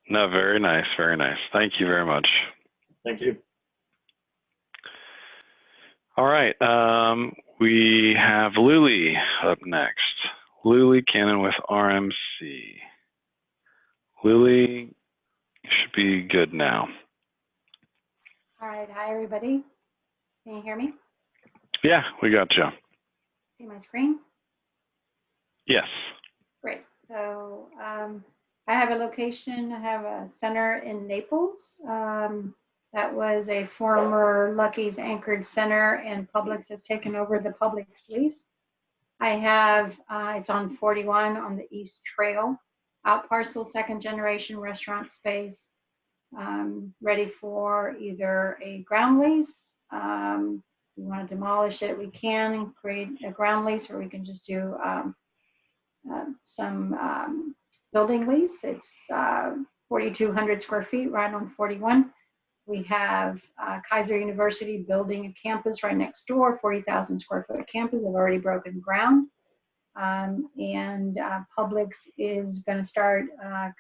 No, very nice, very nice. Thank you very much. Thank you. All right, we have Luli up next. Luli Cannon with RMC. Luli, you should be good now. All right, hi everybody. Can you hear me? Yeah, we got you. See my screen? Yes. Great. So I have a location, I have a center in Naples. That was a former Lucky's anchored center, and Publix has taken over the Publix lease. I have, it's on 41 on the East Trail, out parcel, second generation restaurant space, ready for either a ground lease. If we want to demolish it, we can and create a ground lease, or we can just do some building lease. It's 4,200 square feet right on 41. We have Kaiser University building a campus right next door, 40,000 square foot campus. Have already broken ground. And Publix is going to start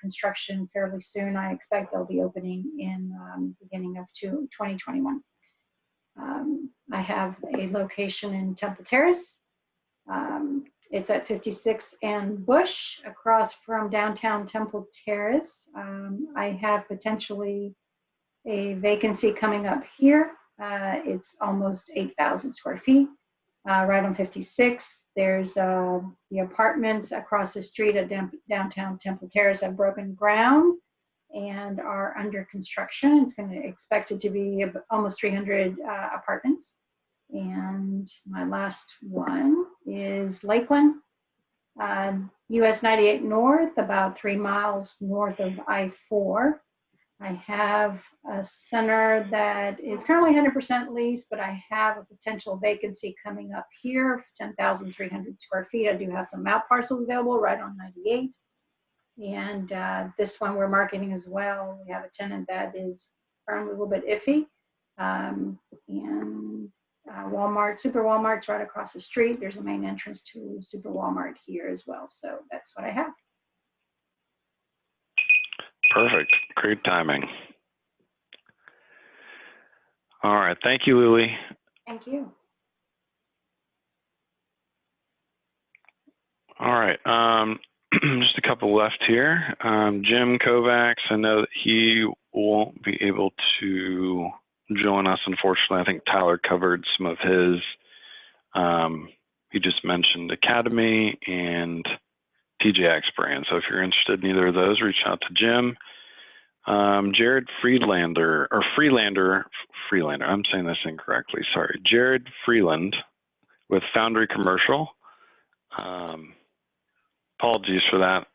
construction fairly soon. I expect they'll be opening in beginning of 2021. I have a location in Temple Terrace. It's at 56 and Bush across from downtown Temple Terrace. I have potentially a vacancy coming up here. It's almost 8,000 square feet, right on 56. There's the apartments across the street at downtown Temple Terrace have broken ground and are under construction. It's going to expected to be almost 300 apartments. And my last one is Lakeland, US 98 North, about 3 miles north of I-4. I have a center that is currently 100% leased, but I have a potential vacancy coming up here, 10,300 square feet. I do have some out parcels available right on 98. And this one we're marketing as well. We have a tenant that is currently a little bit iffy. Walmart, Super Walmart's right across the street. There's a main entrance to Super Walmart here as well. So that's what I have. Perfect. Great timing. All right. Thank you, Luli. Thank you. All right. Just a couple left here. Jim Kovacs, I know that he won't be able to join us, unfortunately. I think Tyler covered some of his. He just mentioned Academy and TJX brand. So if you're interested in either of those, reach out to Jim. Jared Freelander, or Freelander, I'm saying this incorrectly, sorry. Jared Freeland with Foundry Commercial. Apologies for that.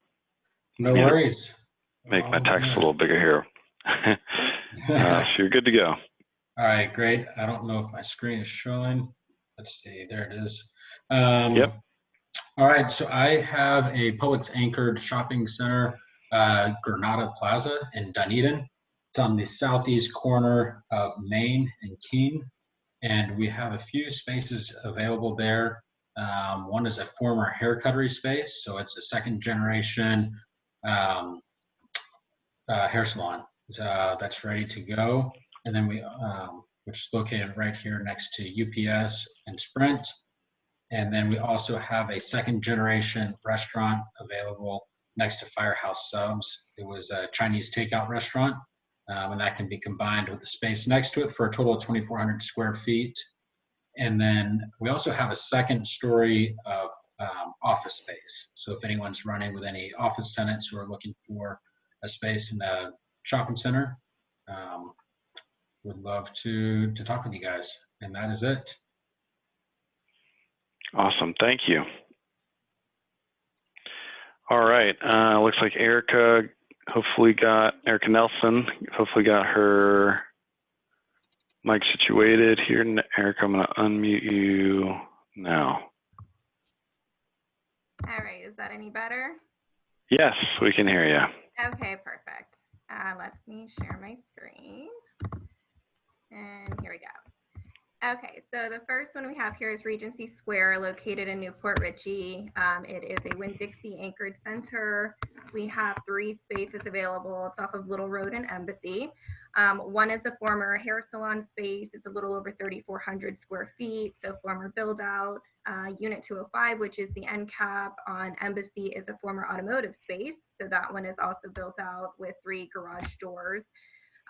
No worries. Make my text a little bigger here. So you're good to go. All right, great. I don't know if my screen is showing. Let's see, there it is. Yep. All right, so I have a Publix anchored shopping center, Granada Plaza in Dunedin. It's on the southeast corner of Main and Keene, and we have a few spaces available there. One is a former hair cuttery space, so it's a second generation hair salon that's ready to go. And then which is located right here next to UPS and Sprint. And then we also have a second generation restaurant available next to Firehouse Subs. It was a Chinese takeout restaurant, and that can be combined with the space next to it for a total of 2,400 square feet. And then we also have a second story of office space. So if anyone's running with any office tenants who are looking for a space in the shopping center, would love to talk with you guys. And that is it. Awesome, thank you. All right, looks like Erica Nelson hopefully got her mic situated here. Erica, I'm gonna unmute you now. All right, is that any better? Yes, we can hear you. Okay, perfect. Let me share my screen. And here we go. Okay, so the first one we have here is Regency Square, located in Newport Richey. It is a Winn-Dixie anchored center. We have 3 spaces available. It's off of Little Road and Embassy. One is a former hair salon space. It's a little over 3,400 square feet, so former build out. Unit 205, which is the end cap on Embassy, is a former automotive space. So that one is also built out with 3 garage doors.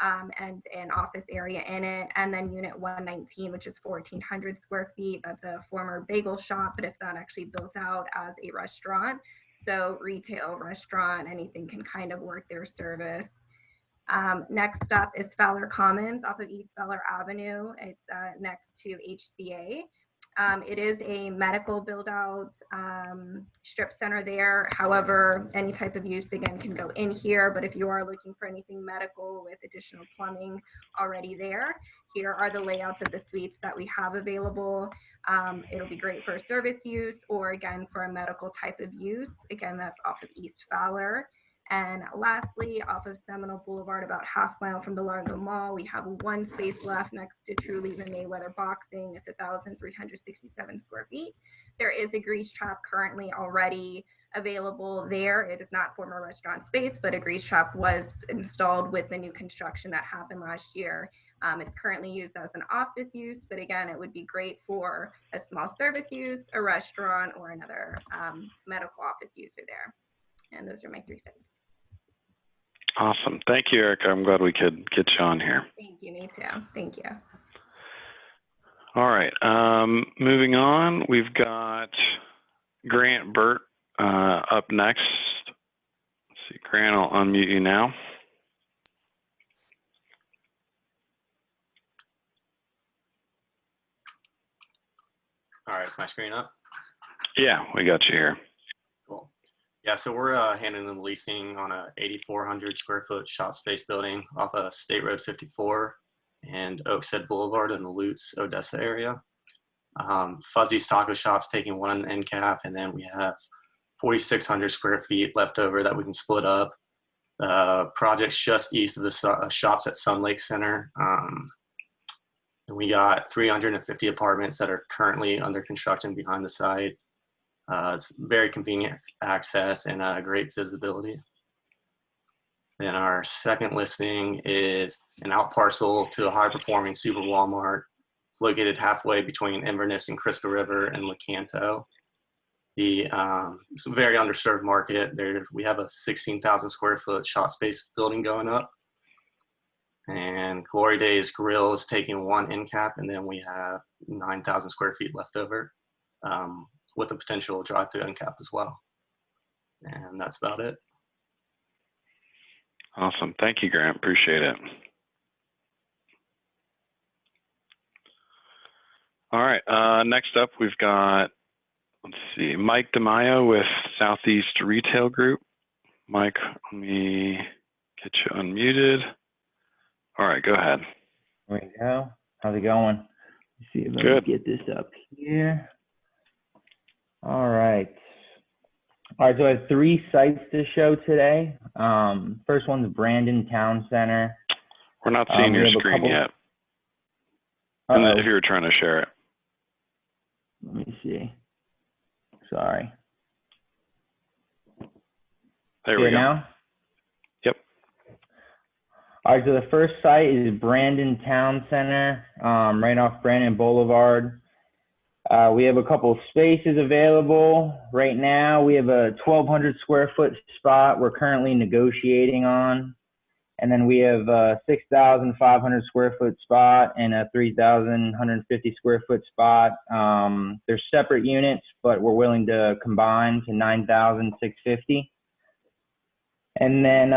And an office area in it. And then unit 119, which is 1,400 square feet. That's a former bagel shop, but it's not actually built out as a restaurant. So retail, restaurant, anything can kind of work their service. Next up is Fowler Commons off of East Fowler Avenue. It's next to HCA. It is a medical build out strip center there. However, any type of use again can go in here, but if you are looking for anything medical with additional plumbing already there, here are the layouts of the suites that we have available. It'll be great for service use or again for a medical type of use. Again, that's off of East Fowler. And lastly, off of Seminole Boulevard, about half mile from the Largo Mall, we have 1 space left next to True Leave Mayweather Boxing. It's 1,367 square feet. There is a grease trap currently already available there. It is not former restaurant space, but a grease trap was installed with the new construction that happened last year. It's currently used as an office use, but again, it would be great for a small service use, a restaurant, or another medical office user there. And those are my 3 sites. Awesome. Thank you, Erica. I'm glad we could get you on here. Thank you. Me too. Thank you. All right. Moving on, we've got Grant Burt up next. Let's see, Grant, I'll unmute you now. All right, is my screen up? Yeah, we got you here. Cool. Yeah, so we're handling the leasing on a 8,400 square foot shop space building off of State Road 54 and Oakshead Boulevard in the Lutz, Odessa area. Fuzzy's Taco Shop's taking 1 end cap, and then we have 4,600 square feet left over that we can split up. Project's just east of the shops at Sun Lake Center. And we got 350 apartments that are currently under construction behind the site. It's very convenient access and great visibility. Then our second listing is an out parcel to a high performing super Walmart. It's located halfway between Inverness and Crystal River and Lecanto. It's a very underserved market. We have a 16,000 square foot shop space building going up. And Glory Days Grill is taking 1 end cap, and then we have 9,000 square feet left over. With a potential drive to end cap as well. And that's about it. Awesome. Thank you, Grant. Appreciate it. All right. Next up, we've got, let's see, Mike DeMaio with Southeast Retail Group. Mike, let me get you unmuted. All right, go ahead. There we go. How's it going? Let's see if I Good. can get this up here. All right. All right, so I have 3 sites to show today. First one's Brandon Town Center. We're not seeing your screen yet. And if you were trying to share it. Let me see. Sorry. There we go. Now? Yep. All right, so the first site is Brandon Town Center, right off Brandon Boulevard. We have a couple of spaces available right now. We have a 1,200 square foot spot we're currently negotiating on. And then we have a 6,500 square foot spot and a 3,150 square foot spot. They're separate units, but we're willing to combine to 9,650. And then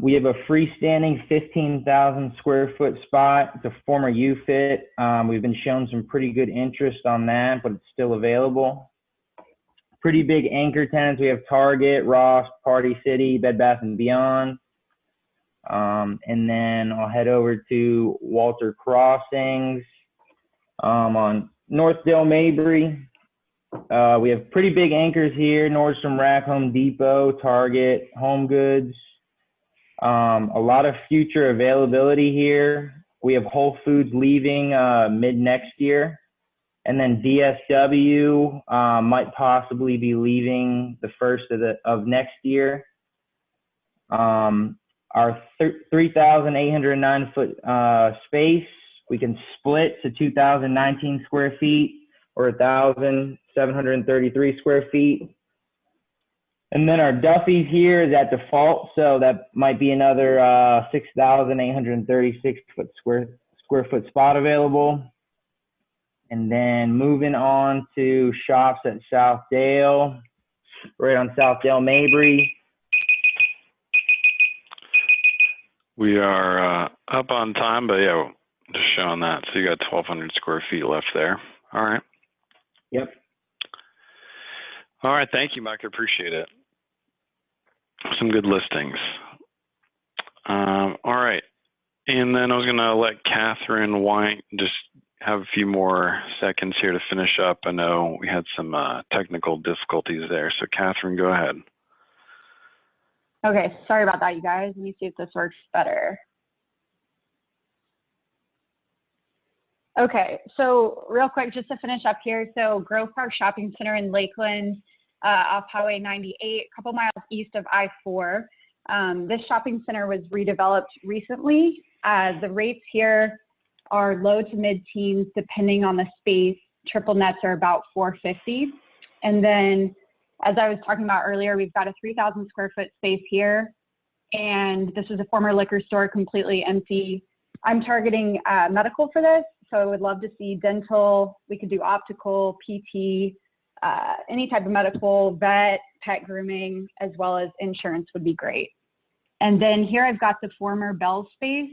we have a freestanding 15,000 square foot spot. It's a former U-Fit. We've been shown some pretty good interest on that, but it's still available. Pretty big anchor tenants. We have Target, Ross, Party City, Bed Bath & Beyond. And then I'll head over to Walter Crossings on North Dale Mabry. We have pretty big anchors here: Nordstrom Rack, Home Depot, Target, Home Goods. A lot of future availability here. We have Whole Foods leaving mid next year. And then DSW might possibly be leaving the first of next year. Our 3,809 foot space, we can split to 2,019 square feet or 1,733 square feet. And then our Duffy's here is at default, so that might be another 6,836 square foot spot available. And then moving on to shops at Southdale, right on Southdale Mabry. We are up on time, but yeah, just showing that. So you got 1,200 square feet left there. All right. Yep. All right. Thank you, Mike. I appreciate it. Some good listings. All right. And then I was going to let Catherine White just have a few more seconds here to finish up. I know we had some technical difficulties there. So Catherine, go ahead. Okay, sorry about that, you guys. Let me see if this works better. Okay, so real quick, just to finish up here. So Grove Park Shopping Center in Lakeland, off Highway 98, a couple miles east of I-4. This shopping center was redeveloped recently. The rates here are low to mid-teens, depending on the space. Triple nets are about $450. And then, as I was talking about earlier, we've got a 3,000 square foot space here. And this is a former liquor store, completely empty. I'm targeting medical for this. So I would love to see dental. We could do optical, PT, any type of medical, vet, pet grooming, as well as insurance would be great. And then here I've got the former Bell space.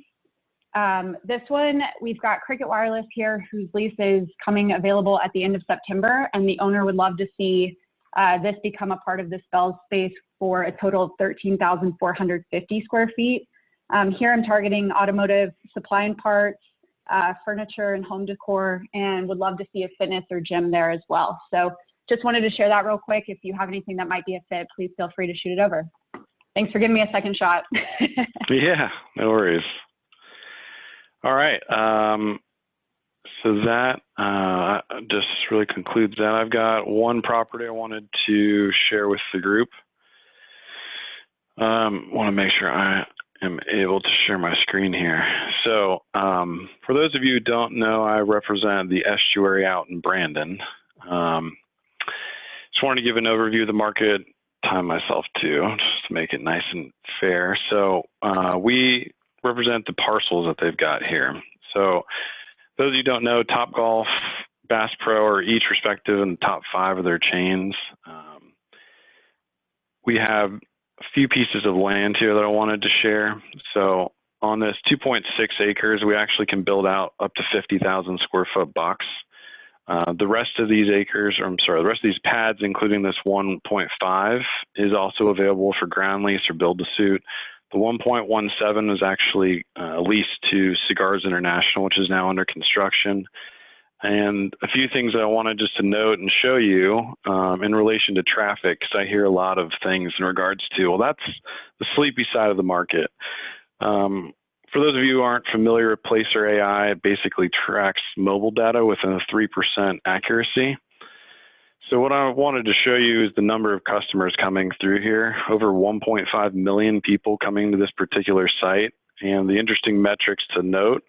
This one, we've got Cricket Wireless here, whose lease is coming available at the end of September. And the owner would love to see this become a part of this Bell space for a total of 13,450 square feet. Here I'm targeting automotive supply and parts, furniture and home decor, and would love to see a fitness or gym there as well. So just wanted to share that real quick. If you have anything that might be a fit, please feel free to shoot it over. Thanks for giving me a second shot. Yeah, no worries. All right. So that just really concludes that. I've got one property I wanted to share with the group. Want to make sure I am able to share my screen here. So for those of you who don't know, I represent the estuary out in Brandon. Just wanted to give an overview of the market, time myself too, just to make it nice and fair. So we represent the parcels that they've got here. So those of you who don't know, Topgolf, Bass Pro are each respective in the top 5 of their chains. We have few pieces of land here that I wanted to share. So on this 2.6 acres, we actually can build out up to 50,000 square foot box. The rest of these acres, or I'm sorry, the rest of these pads, including this 1.5, is also available for ground lease or build to suit. The 1.17 is actually leased to Cigars International, which is now under construction. And a few things that I wanted just to note and show you in relation to traffic, because I hear a lot of things in regards to, well, that's the sleepy side of the market. For those of you who aren't familiar with Placer AI, it basically tracks mobile data within a 3% accuracy. So what I wanted to show you is the number of customers coming through here, over 1.5 million people coming to this particular site. And the interesting metrics to note,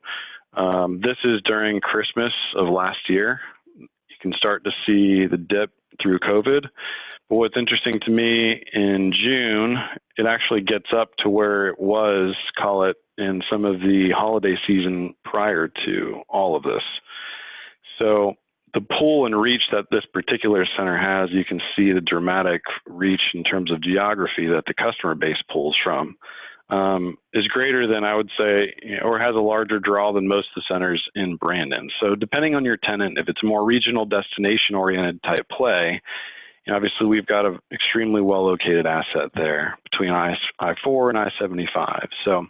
this is during Christmas of last year. You can start to see the dip through COVID. But what's interesting to me, in June, it actually gets up to where it was, call it, in some of the holiday season prior to all of this. So the pull and reach that this particular center has, you can see the dramatic reach in terms of geography that the customer base pulls from, is greater than, I would say, or has a larger draw than most of the centers in Brandon. So depending on your tenant, if it's a more regional destination oriented type play, obviously we've got an extremely well located asset there between I-4 and I-75. So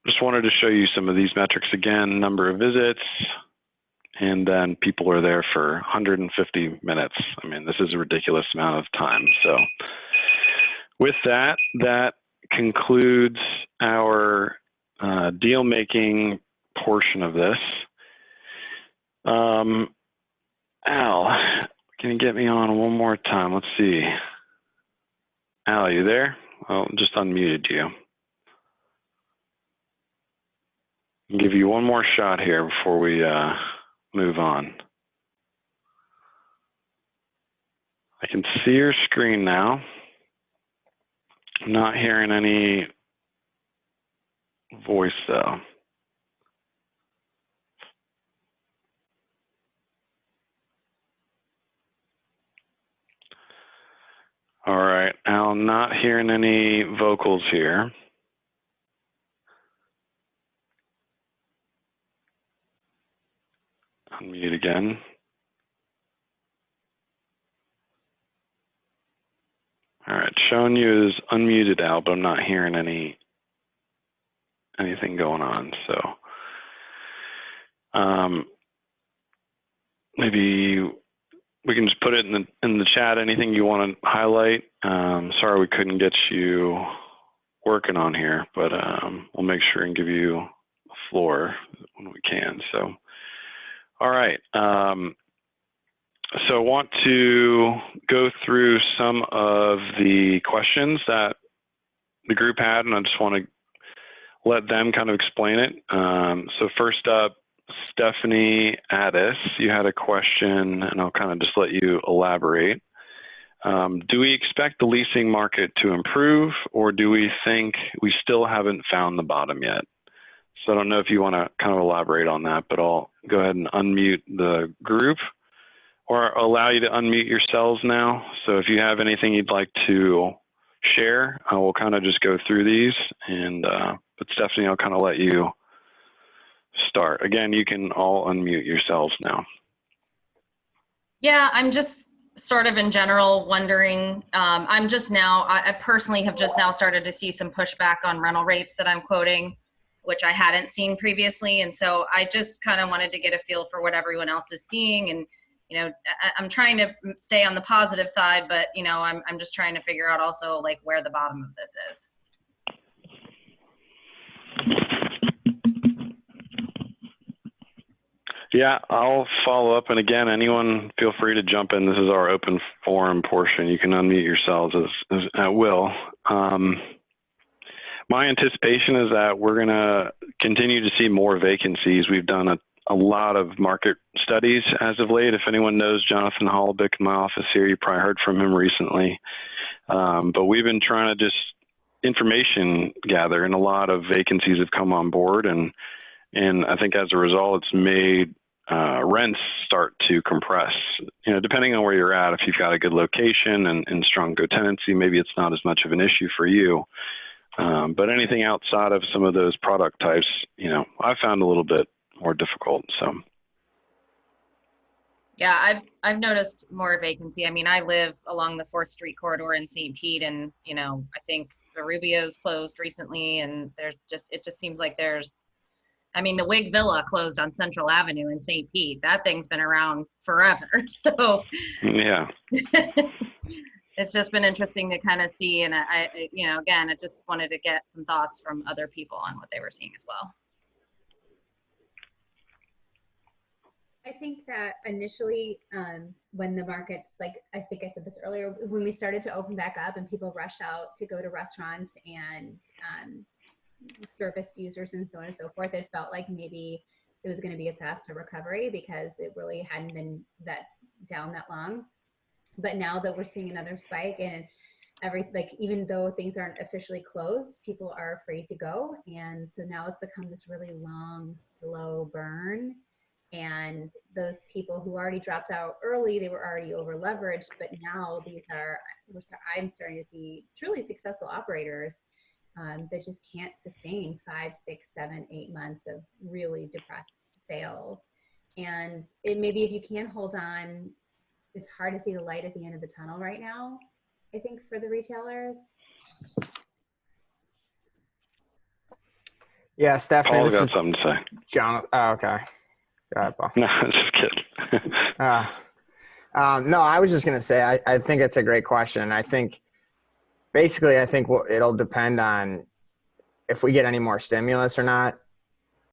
just wanted to show you some of these metrics again, number of visits, and then people are there for 150 minutes. I mean, this is a ridiculous amount of time. So with that, that concludes our deal making portion of this. Al, can you get me on one more time? Let's see. Al, are you there? Oh, just unmuted you. I'll give you one more shot here before we move on. I can see your screen now. I'm not hearing any voice though. All right, Al, not hearing any vocals here. Unmute again. All right, showing you is unmuted, Al, but I'm not hearing anything going on. So maybe we can just put it in the chat. Anything you want to highlight? Sorry we couldn't get you working on here, but we'll make sure and give you the floor when we can. So, all right. So I want to go through some of the questions that the group had, and I just want to let them kind of explain it. So first up, Stephanie Addis, you had a question, and I'll kind of just let you elaborate. Do we expect the leasing market to improve, or do we think we still haven't found the bottom yet? So I don't know if you want to kind of elaborate on that, but I'll go ahead and unmute the group, or allow you to unmute yourselves now. So if you have anything you'd like to share, I will kind of just go through these, and but Stephanie, I'll kind of let you start. Again, you can all unmute yourselves now. Yeah, I'm just sort of in general wondering, I'm just now, I personally have just now started to see some pushback on rental rates that I'm quoting, which I hadn't seen previously. And so I just kind of wanted to get a feel for what everyone else is seeing. And, you know, I'm trying to stay on the positive side, but, you know, I'm just trying to figure out also like where the bottom of this is. Yeah, I'll follow up. And again, anyone feel free to jump in. This is our open forum portion. You can unmute yourselves as at will. My anticipation is that we're going to continue to see more vacancies. We've done a lot of market studies as of late. If anyone knows Jonathan Hollebick in my office here, you probably heard from him recently. But we've been trying to just information gather, and a lot of vacancies have come on board. And I think as a result, it's made rents start to compress. You know, depending on where you're at, if you've got a good location and strong co-tenancy, maybe it's not as much of an issue for you. But anything outside of some of those product types, you know, I found a little bit more difficult. So. Yeah, I've noticed more vacancy. I mean, I live along the 4th Street corridor in St. Pete, and you know, I think the Rubio's closed recently, and it just seems like I mean, the Wig Villa closed on Central Avenue in St. Pete. That thing's been around forever. So yeah, it's just been interesting to kind of see, and I you know, again, I just wanted to get some thoughts from other people on what they were seeing as well. I think that initially, when the markets, like I think I said this earlier, when we started to open back up and people rushed out to go to restaurants and service users and so on and so forth, it felt like maybe it was going to be a faster recovery because it really hadn't been down that long. But now that we're seeing another spike and even though things aren't officially closed, people are afraid to go. And so now it's become this really long, slow burn. And those people who already dropped out early, they were already over leveraged, but now I'm starting to see truly successful operators that just can't sustain 5, 6, 7, 8 months of really depressed sales. And maybe if you can hold on, it's hard to see the light at the end of the tunnel right now, I think, for the retailers. Yeah, Stephanie. Paul's got something to say. John. Oh, okay. Go ahead, Paul. No, just kidding. No, I was just going to say, I think it's a great question. I think it'll depend on if we get any more stimulus or not.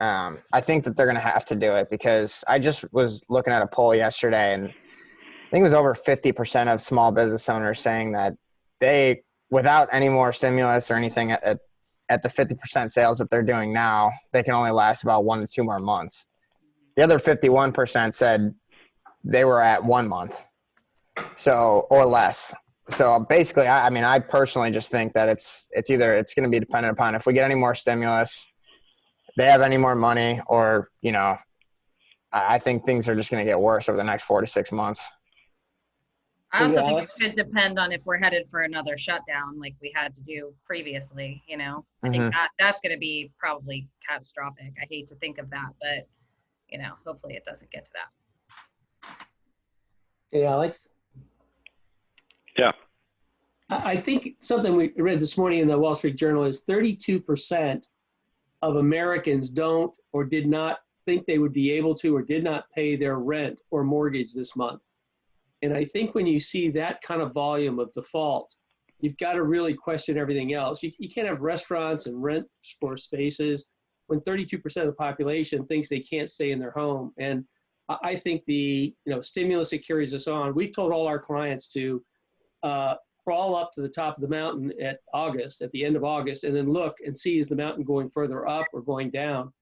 I think that they're going to have to do it because I just was looking at a poll yesterday, and I think it was over 50% of small business owners saying that they, without any more stimulus or anything at the 50% sales that they're doing now, they can only last about 1 to 2 more months. The other 51% said they were at 1 month, or less. So basically, I personally just think that it's going to be dependent upon if we get any more stimulus, they have any more money, or, you know, I think things are just going to get worse over the next 4 to 6 months. I also think it could depend on if we're headed for another shutdown like we had to do previously, you know. I think that's going to be probably catastrophic. I hate to think of that, but, you know, hopefully it doesn't get to that. Hey, Alex. Yeah. I think something we read this morning in the Wall Street Journal is 32% of Americans don't or did not think they would be able to or did not pay their rent or mortgage this month. And I think when you see that kind of volume of default, you've got to really question everything else. You can't have restaurants and rent for spaces when 32% of the population thinks they can't stay in their home. And I think the stimulus that carries us on, we've told all our clients to crawl up to the top of the mountain at the end of August, and then look and see, is the mountain going further up or going down?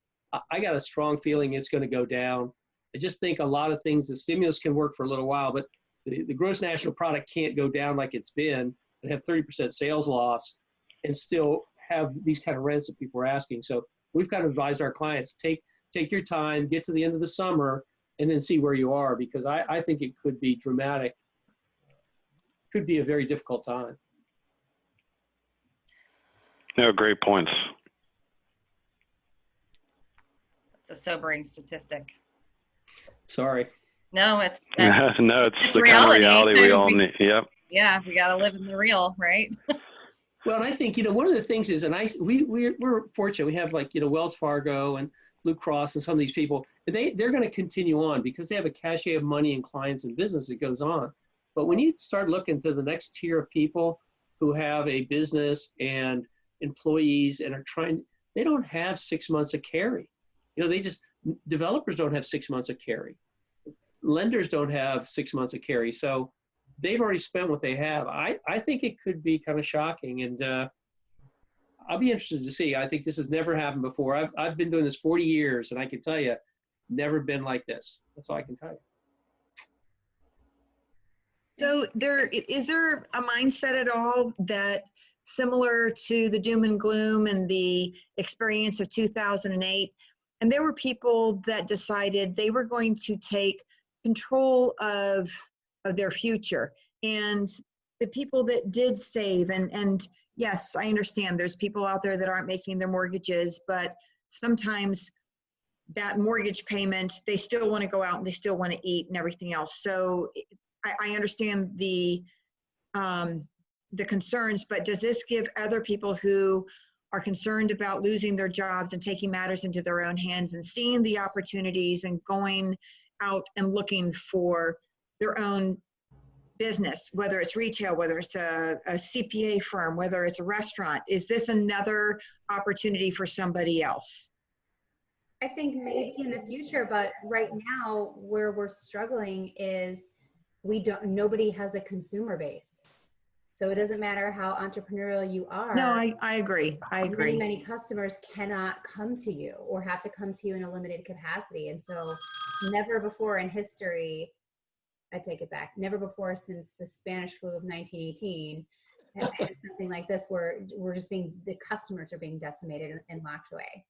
I got a strong feeling it's going to go down. I just think a lot of things, the stimulus can work for a little while, but the gross national product can't go down like it's been and have 30% sales loss and still have these kind of rents that people are asking. So we've got to advise our clients, take your time, get to the end of the summer, and then see where you are, because I think it could be dramatic. Could be a very difficult time. No, great points. It's a sobering statistic. Sorry. No, it's it's the reality. Kind of reality we all need. Yep. Yeah, we got to live in the real, right? Well, and I think, one of the things is, and we're fortunate. We have Wells Fargo and Blue Cross and some of these people. They're going to continue on because they have a cachet of money and clients and business that goes on. But when you start looking to the next tier of people who have a business and employees and they don't have 6 months of carry. Developers don't have 6 months of carry. Lenders don't have 6 months of carry. So they've already spent what they have. I think it could be kind of shocking, and I'll be interested to see. I think this has never happened before. I've been doing this 40 years, and I can tell you, never been like this. That's all I can tell you. So is there a mindset at all that similar to the doom and gloom and the experience of 2008, And there were people that decided they were going to take control of their future. And the people that did save, and yes, I understand there's people out there that aren't making their mortgages, but sometimes that mortgage payment, they still want to go out and they still want to eat and everything else. So I understand the concerns, but does this give other people who are concerned about losing their jobs and taking matters into their own hands and seeing the opportunities and going out and looking for their own business, whether it's retail, whether it's a CPA firm, whether it's a restaurant, is this another opportunity for somebody else? I think maybe in the future, but right now where we're struggling is nobody has a consumer base. So it doesn't matter how entrepreneurial you are. No, I agree. I agree. Many customers cannot come to you or have to come to you in a limited capacity. And so never before in history, I take it back, never before since the Spanish flu of 1918, had something like this where the customers are being decimated and locked away.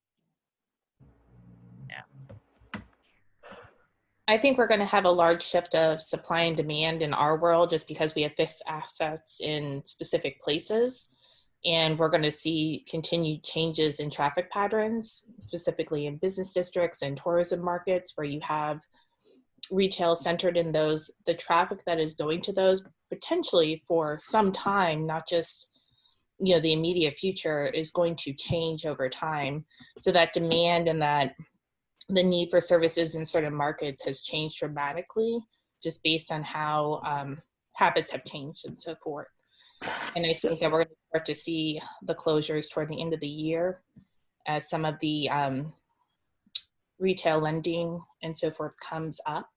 I think we're going to have a large shift of supply and demand in our world just because we have fixed assets in specific places. And we're going to see continued changes in traffic patterns, specifically in business districts and tourism markets where you have retail centered in those. The traffic that is going to those potentially for some time, not just the immediate future, is going to change over time. So that demand and that the need for services in certain markets has changed dramatically just based on how habits have changed and so forth. And I think that we're going to start to see the closures toward the end of the year as some of the retail lending and so forth comes up,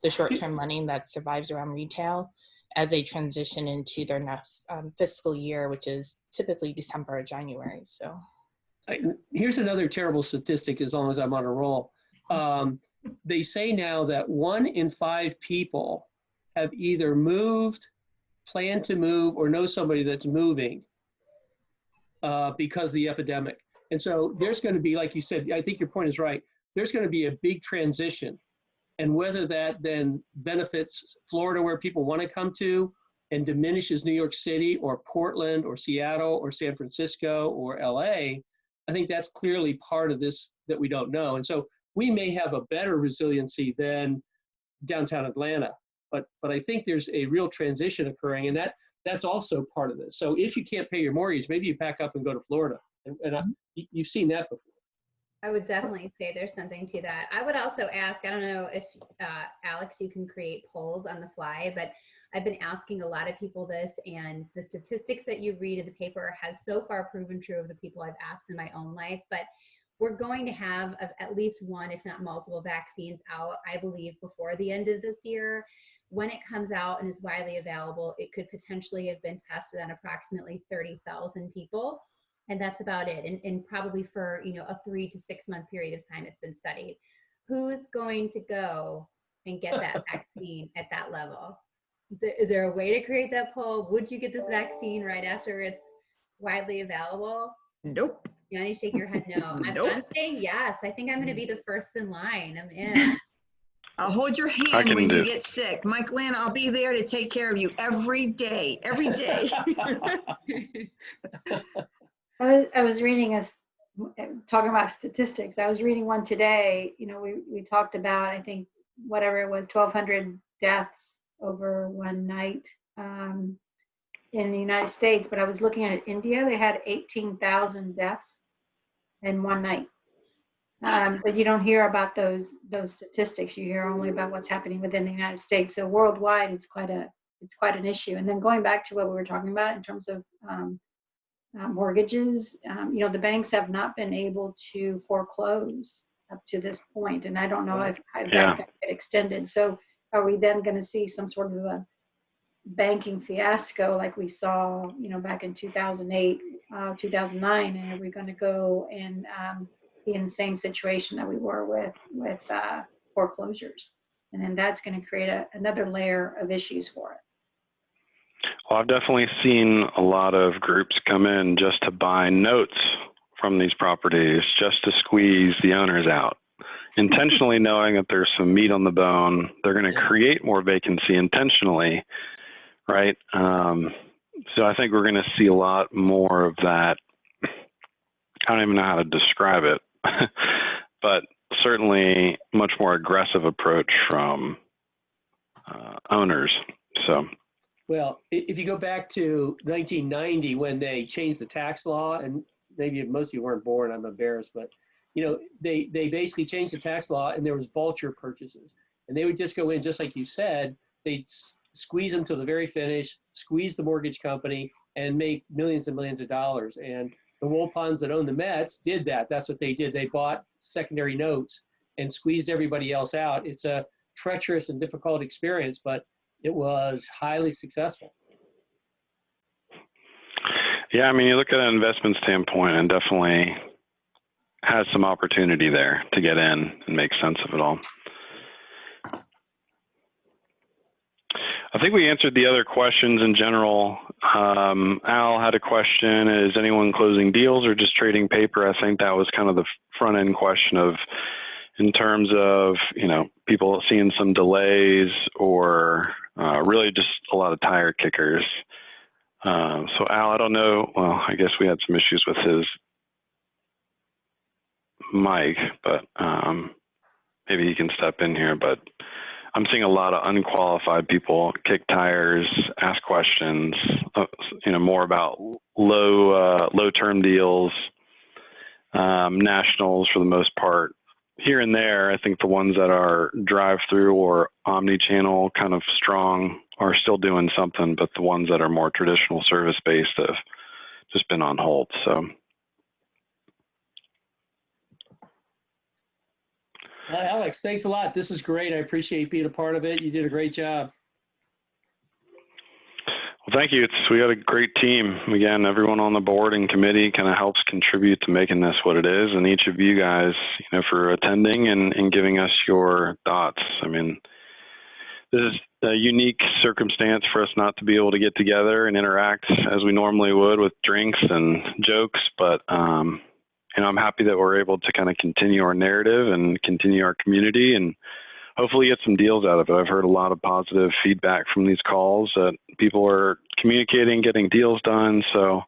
the short-term lending that survives around retail as they transition into their next fiscal year, which is typically December or January. So here's another terrible statistic as long as I'm on a roll. They say now that 1 in 5 people have either moved, plan to move, or know somebody that's moving because of the epidemic. And so there's going to be, like you said, I think your point is right, there's going to be a big transition. And whether that then benefits Florida, where people want to come to, and diminishes New York City or Portland or Seattle or San Francisco or LA, I think that's clearly part of this that we don't know. And so we may have a better resiliency than downtown Atlanta, but I think there's a real transition occurring, and that's also part of this. So if you can't pay your mortgage, maybe you pack up and go to Florida, and you've seen that before. I would definitely say there's something to that. I would also ask, I don't know if Alex, you can create polls on the fly, but I've been asking a lot of people this, and the statistics that you read in the paper has so far proven true of the people I've asked in my own life, but we're going to have at least one, if not multiple vaccines out, I believe, before the end of this year. When it comes out and is widely available, it could potentially have been tested on approximately 30,000 people. And that's about it. And probably for, a 3 to 6 month period of time it's been studied. Who's going to go and get that vaccine at that level? Is there a way to create that poll? Would you get this vaccine right after it's widely available? Nope. Yanni, shake your head no. Nope. I'm saying yes. I think I'm going to be the first in line. I'm in. I'll hold your hand when you get sick. Mike Lynn, I'll be there to take care of you every day, every day. I was reading talking about statistics. I was reading one today. We talked about, I think, whatever it was, 1,200 deaths over one night in the United States. But I was looking at India. They had 18,000 deaths in one night. But you don't hear about those statistics. You hear only about what's happening within the United States. So worldwide, it's quite an issue. And then going back to what we were talking about in terms of mortgages, the banks have not been able to foreclose up to this point, and I don't know if that's going to get extended. So are we then going to see some sort of a banking fiasco like we saw, back in 2008, 2009, and are we going to go and be in the same situation that we were with foreclosures? And then that's going to create another layer of issues for us. Well, I've definitely seen a lot of groups come in just to buy notes from these properties just to squeeze the owners out, intentionally knowing that there's some meat on the bone. They're going to create more vacancy intentionally, right? So I think we're going to see a lot more of that. I don't even know how to describe it, but certainly much more aggressive approach from owners. So, well, if you go back to 1990 when they changed the tax law, and maybe most of you weren't born, I'm embarrassed, but you know, they basically changed the tax law, and there was vulture purchases, and they would just go in, just like you said, they'd squeeze them to the very finish, squeeze the mortgage company, and make millions and millions of dollars. And the Wolpons that owned the Mets did that. That's what they did. They bought secondary notes and squeezed everybody else out. It's a treacherous and difficult experience, but it was highly successful. Yeah, I mean, you look at an investment standpoint and definitely has some opportunity there to get in and make sense of it all. I think we answered the other questions in general. Al had a question, is anyone closing deals or just trading paper? I think that was kind of the front end question of, in terms of, you know, people seeing some delays or really just a lot of tire kickers. So Al, I don't know, well, I guess we had some issues with his mic, but maybe he can step in here, but I'm seeing a lot of unqualified people kick tires, ask questions, you know, more about low term deals, nationals for the most part. Here and there, I think the ones that are drive-through or omni-channel kind of strong are still doing something, but the ones that are more traditional service-based have just been on hold. So. Alex, thanks a lot. This is great. I appreciate you being a part of it. You did a great job. Well, thank you. We got a great team. Again, everyone on the board and committee kind of helps contribute to making this what it is. And each of you guys, you know, for attending and giving us your thoughts. I mean, this is a unique circumstance for us not to be able to get together and interact as we normally would with drinks and jokes, but you know, I'm happy that we're able to kind of continue our narrative and continue our community and hopefully get some deals out of it. I've heard a lot of positive feedback from these calls that people are communicating, getting deals done. So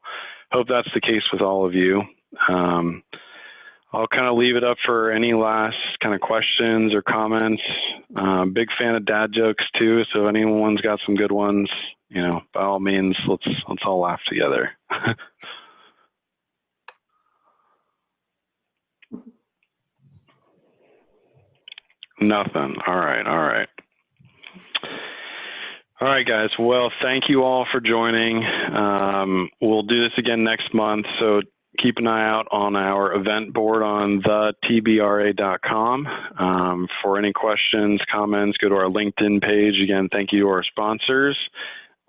hope that's the case with all of you. I'll kind of leave it up for any last kind of questions or comments. Big fan of dad jokes too. So if anyone's got some good ones, you know, by all means, let's all laugh together. Nothing. All right. All right, guys. Well, thank you all for joining. We'll do this again next month. So keep an eye out on our event board on thetbra.com. For any questions, comments, go to our LinkedIn page. Again, thank you to our sponsors.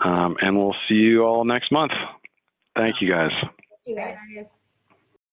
And we'll see you all next month. Thank you, guys. You guys.